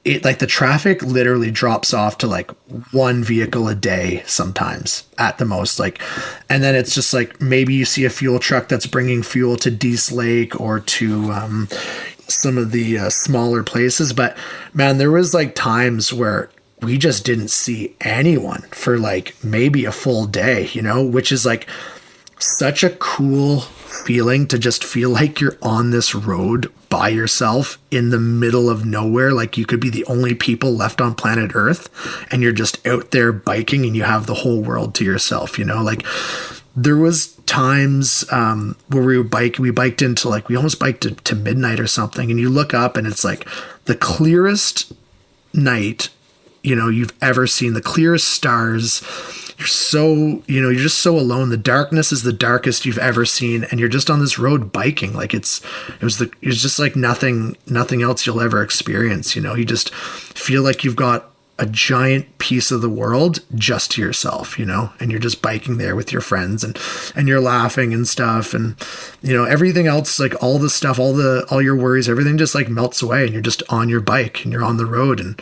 it like the traffic literally drops off to like one vehicle a day sometimes at the most, like, and then it's just like maybe you see a fuel truck that's bringing fuel to Dease Lake or to some of the smaller places. But man, there was like times where we just didn't see anyone for like maybe a full day, which is like such a cool feeling to just feel like you're on this road by yourself in the middle of nowhere. Like you could be the only people left on planet Earth and you're just out there biking and you have the whole world to yourself, like there was times where we biked into like, we almost biked to midnight or something. And you look up and it's like the clearest night you've ever seen, the clearest stars. You're so, you're just so alone. The darkness is the darkest you've ever seen. And you're just on this road biking. Like it was just like nothing else you'll ever experience. You just feel like you've got a giant piece of the world just to yourself, and you're just biking there with your friends and you're laughing and stuff. And, everything else, like all the stuff, all your worries, everything just like melts away and you're just on your bike and you're on the road and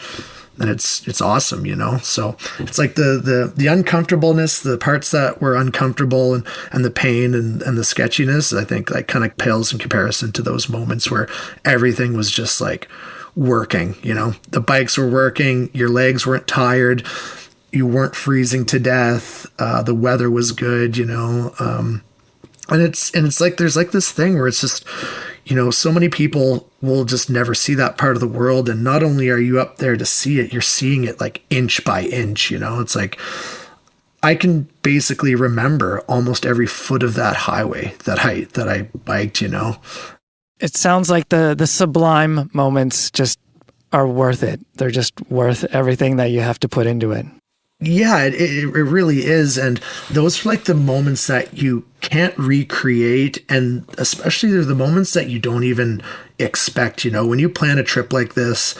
it's awesome, so it's like the uncomfortableness, the parts that were uncomfortable and the pain and the sketchiness, I think like kind of pales in comparison to those moments where everything was just like working, the bikes were working, your legs weren't tired, you weren't freezing to death, the weather was good, and it's like there's like this thing where it's just so many people will just never see that part of the world. And not only are you up there to see it, you're seeing it like inch by inch, it's like, I can basically remember almost every foot of that highway that I biked, It sounds like the sublime moments just are worth it. They're just worth everything that you have to put into it. Yeah, it really is. And those are like the moments that you can't recreate. And especially they're the moments that you don't even expect, when you plan a trip like this,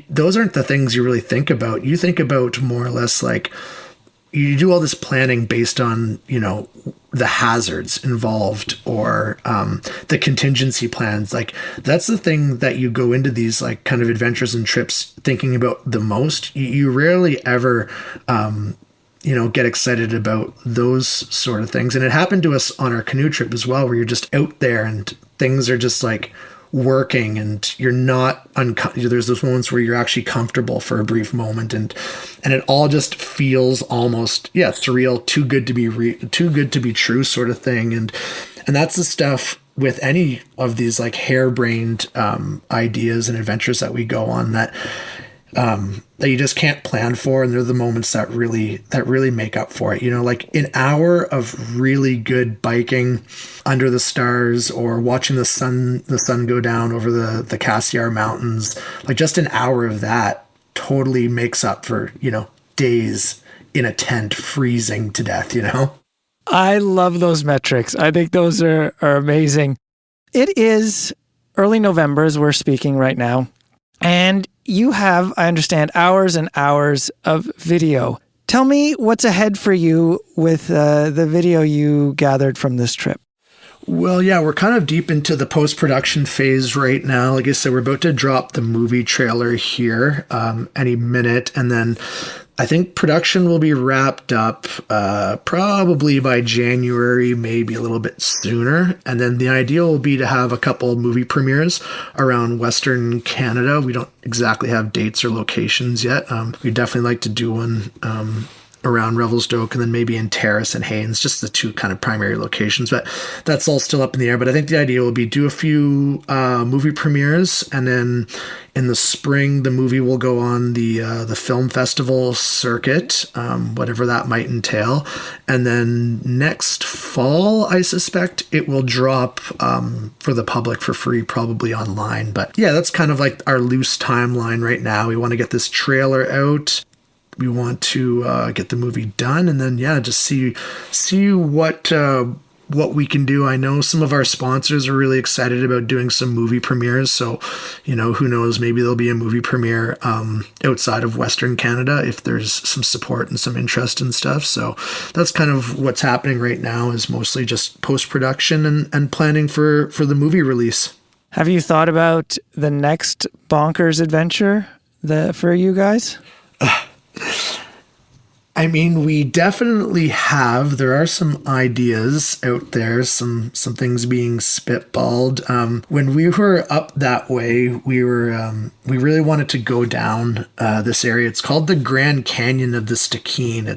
those aren't the things you really think about. You think about more or less like you do all this planning based on, the hazards involved or the contingency plans. Like that's the thing that you go into these like kind of adventures and trips thinking about the most. You rarely ever, get excited about those sort of things. And it happened to us on our canoe trip as well, where you're just out there and things are just like working and you're not there's those moments where you're actually comfortable for a brief moment and it all just feels almost surreal, too good to be true sort of thing. And that's the stuff with any of these like harebrained ideas and adventures that we go on that you just can't plan for, and they're the moments that really make up for it. Like an hour of really good biking under the stars or watching the sun go down over the Cassiar Mountains, like just an hour of that totally makes up for, days in a tent freezing to death, I love those metrics. I think those are amazing. It is early November as we're speaking right now. And you have, I understand, hours and hours of video. Tell me what's ahead for you with the video you gathered from this trip. Well, yeah, we're kind of deep into the post-production phase right now. Like I said, we're about to drop the movie trailer here any minute. And then I think production will be wrapped up probably by January, maybe a little bit sooner. And then the idea will be to have a couple movie premieres around Western Canada. We don't exactly have dates or locations yet. We'd definitely like to do one around Revelstoke and then maybe in Terrace and Haines, just the two kind of primary locations. But that's all still up in the air. But I think the idea will be do a few movie premieres, and then in the spring, the movie will go on the film festival circuit, whatever that might entail. And then next fall, I suspect it will drop for the public for free, probably online. But yeah, that's kind of like our loose timeline right now. We want to get this trailer out. We want to get the movie done, and then just see what we can do. I know some of our sponsors are really excited about doing some movie premieres, so who knows, maybe there'll be a movie premiere outside of Western Canada if there's some support and some interest and stuff. So that's kind of what's happening right now, is mostly just post-production and planning for the movie release. Have you thought about the next bonkers adventure for you guys? I mean, we definitely have. There are some ideas out there, some things being spitballed. When we were up that way, we really wanted to go down this area. It's called the Grand Canyon of the Stikine.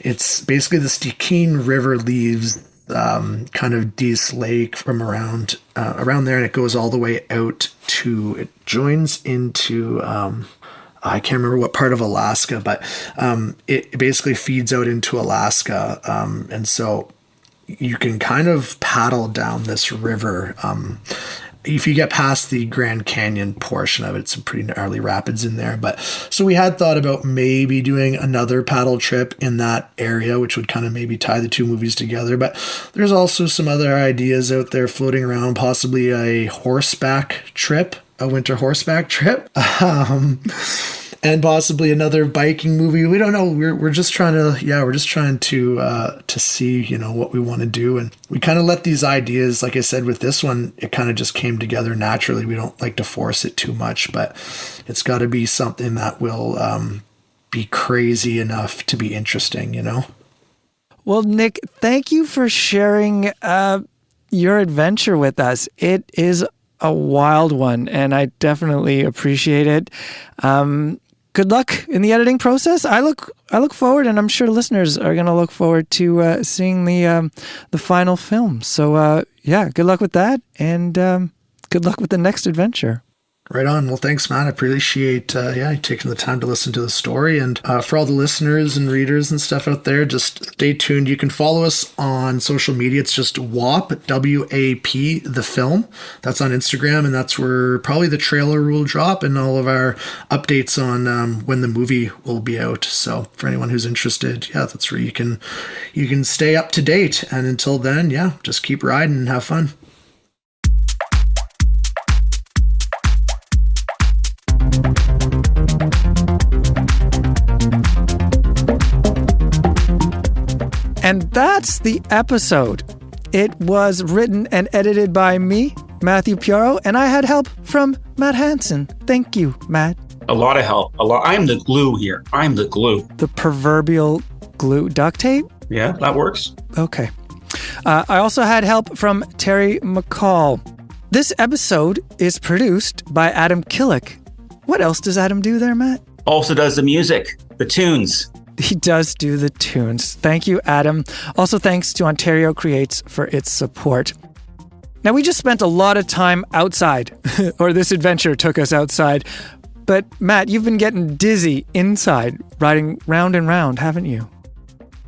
It's basically the Stikine River leaves kind of Dease Lake from around there, and it goes all the way out to, it joins into I can't remember what part of Alaska, but it basically feeds out into Alaska. And so you can kind of paddle down this river. If you get past the Grand Canyon portion of it, some pretty gnarly rapids in there. But so we had thought about maybe doing another paddle trip in that area, which would kind of maybe tie the two movies together. But there's also some other ideas out there floating around, possibly a winter horseback trip, and possibly another biking movie. We don't know. We're just trying to see, what we want to do. And we kind of let these ideas, like I said, with this one, it kind of just came together naturally. We don't like to force it too much, but it's got to be something that will be crazy enough to be interesting, Well, Nick, thank you for sharing your adventure with us. It is a wild one, and I definitely appreciate it. Good luck in the editing process. I look forward, and I'm sure listeners are going to look forward to seeing the final film. So good luck with that, and good luck with the next adventure. Right on. Well, thanks, man. I appreciate you taking the time to listen to the story. And for all the listeners and readers and stuff out there, just stay tuned. You can follow us on social media. It's just WAP, W-A-P, the film. That's on Instagram, and that's where probably the trailer will drop and all of our updates on when the movie will be out. So for anyone who's interested, that's where you can stay up to date. And until then, just keep riding and have fun. And that's the episode. It was written and edited by me, Matthew Piaro, and I had help from Matt Hansen. Thank you, Matt. A lot of help. I'm the glue here. I'm the glue. The proverbial glue. Duct tape? Yeah, that works. Okay. I also had help from Terry McCall. This episode is produced by Adam Killick. What else does Adam do there, Matt? Also does the music, the tunes. He does do the tunes. Thank you, Adam. Also, thanks to Ontario Creates for its support. Now, we just spent a lot of time outside, or this adventure took us outside. But, Matt, you've been getting dizzy inside, riding round and round, haven't you?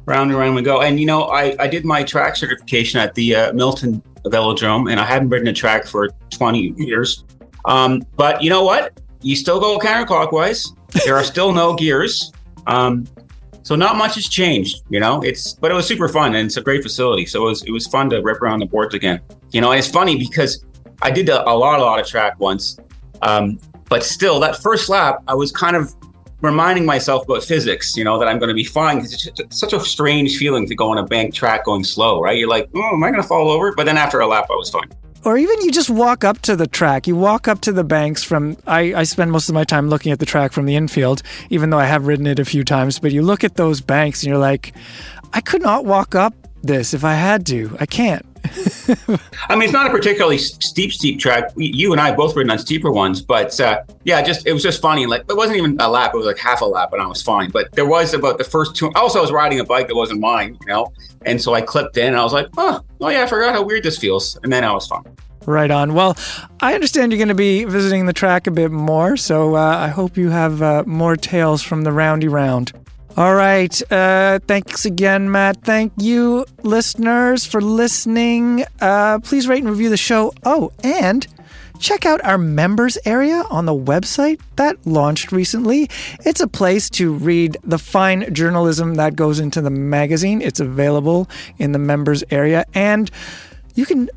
Round and round we go. And, I did my track certification at the Milton Velodrome, and I hadn't ridden a track for 20 years. But you know what? You still go counterclockwise. There are still no gears. So not much has changed, but it was super fun, and it's a great facility. So it was fun to rip around the boards again. And it's funny because I did a lot of track once. But still, that first lap, I was kind of reminding myself about physics, that I'm going to be fine, because it's such a strange feeling to go on a bank track going slow, right? You're like, oh, am I going to fall over? But then after a lap, I was fine. or even you just walk up to the track. You walk up to the banks from, I spend most of my time looking at the track from the infield, even though I have ridden it a few times, but you look at those banks and you're like, I could not walk up this if I had to. I can't. I mean, it's not a particularly steep track. You and I have both ridden on steeper ones, but it was just funny. Like, it wasn't even a lap; it was like half a lap, and I was fine. But there was about the first two. Also, I was riding a bike that wasn't mine, and so I clipped in, and I was like, oh yeah, I forgot how weird this feels, and then I was fine. Right on. Well, I understand you're going to be visiting the track a bit more, so I hope you have more tales from the roundy round. All right. Thanks again, Matt. Thank you, listeners, for listening. Please rate and review the show. Oh, and check out our members area on the website that launched recently. It's a place to read the fine journalism that goes into the magazine. It's available in the members area. And you can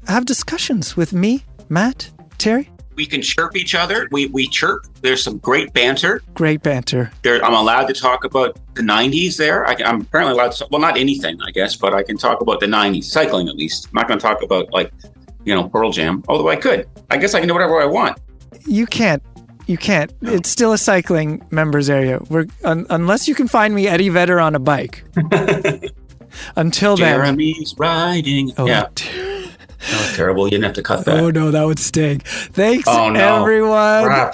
have discussions with me, Matt, Terry. We can chirp each other. We chirp. There's some great banter. Great banter. I'm allowed to talk about the 90s there. I'm apparently allowed to, well, not anything, I guess, but I can talk about the 90s, cycling at least. I'm not going to talk about, Pearl Jam, although I could. I guess I can do whatever I want. You can't. No. It's still a cycling members area. Unless you can find me Eddie Vedder on a bike. Until then. Jeremy's riding. Oh, yeah. That was terrible. You didn't have to cut that. Oh, no, that would sting. Thanks, everyone.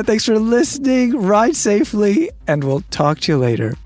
Thanks for listening. Ride safely, and we'll talk to you later.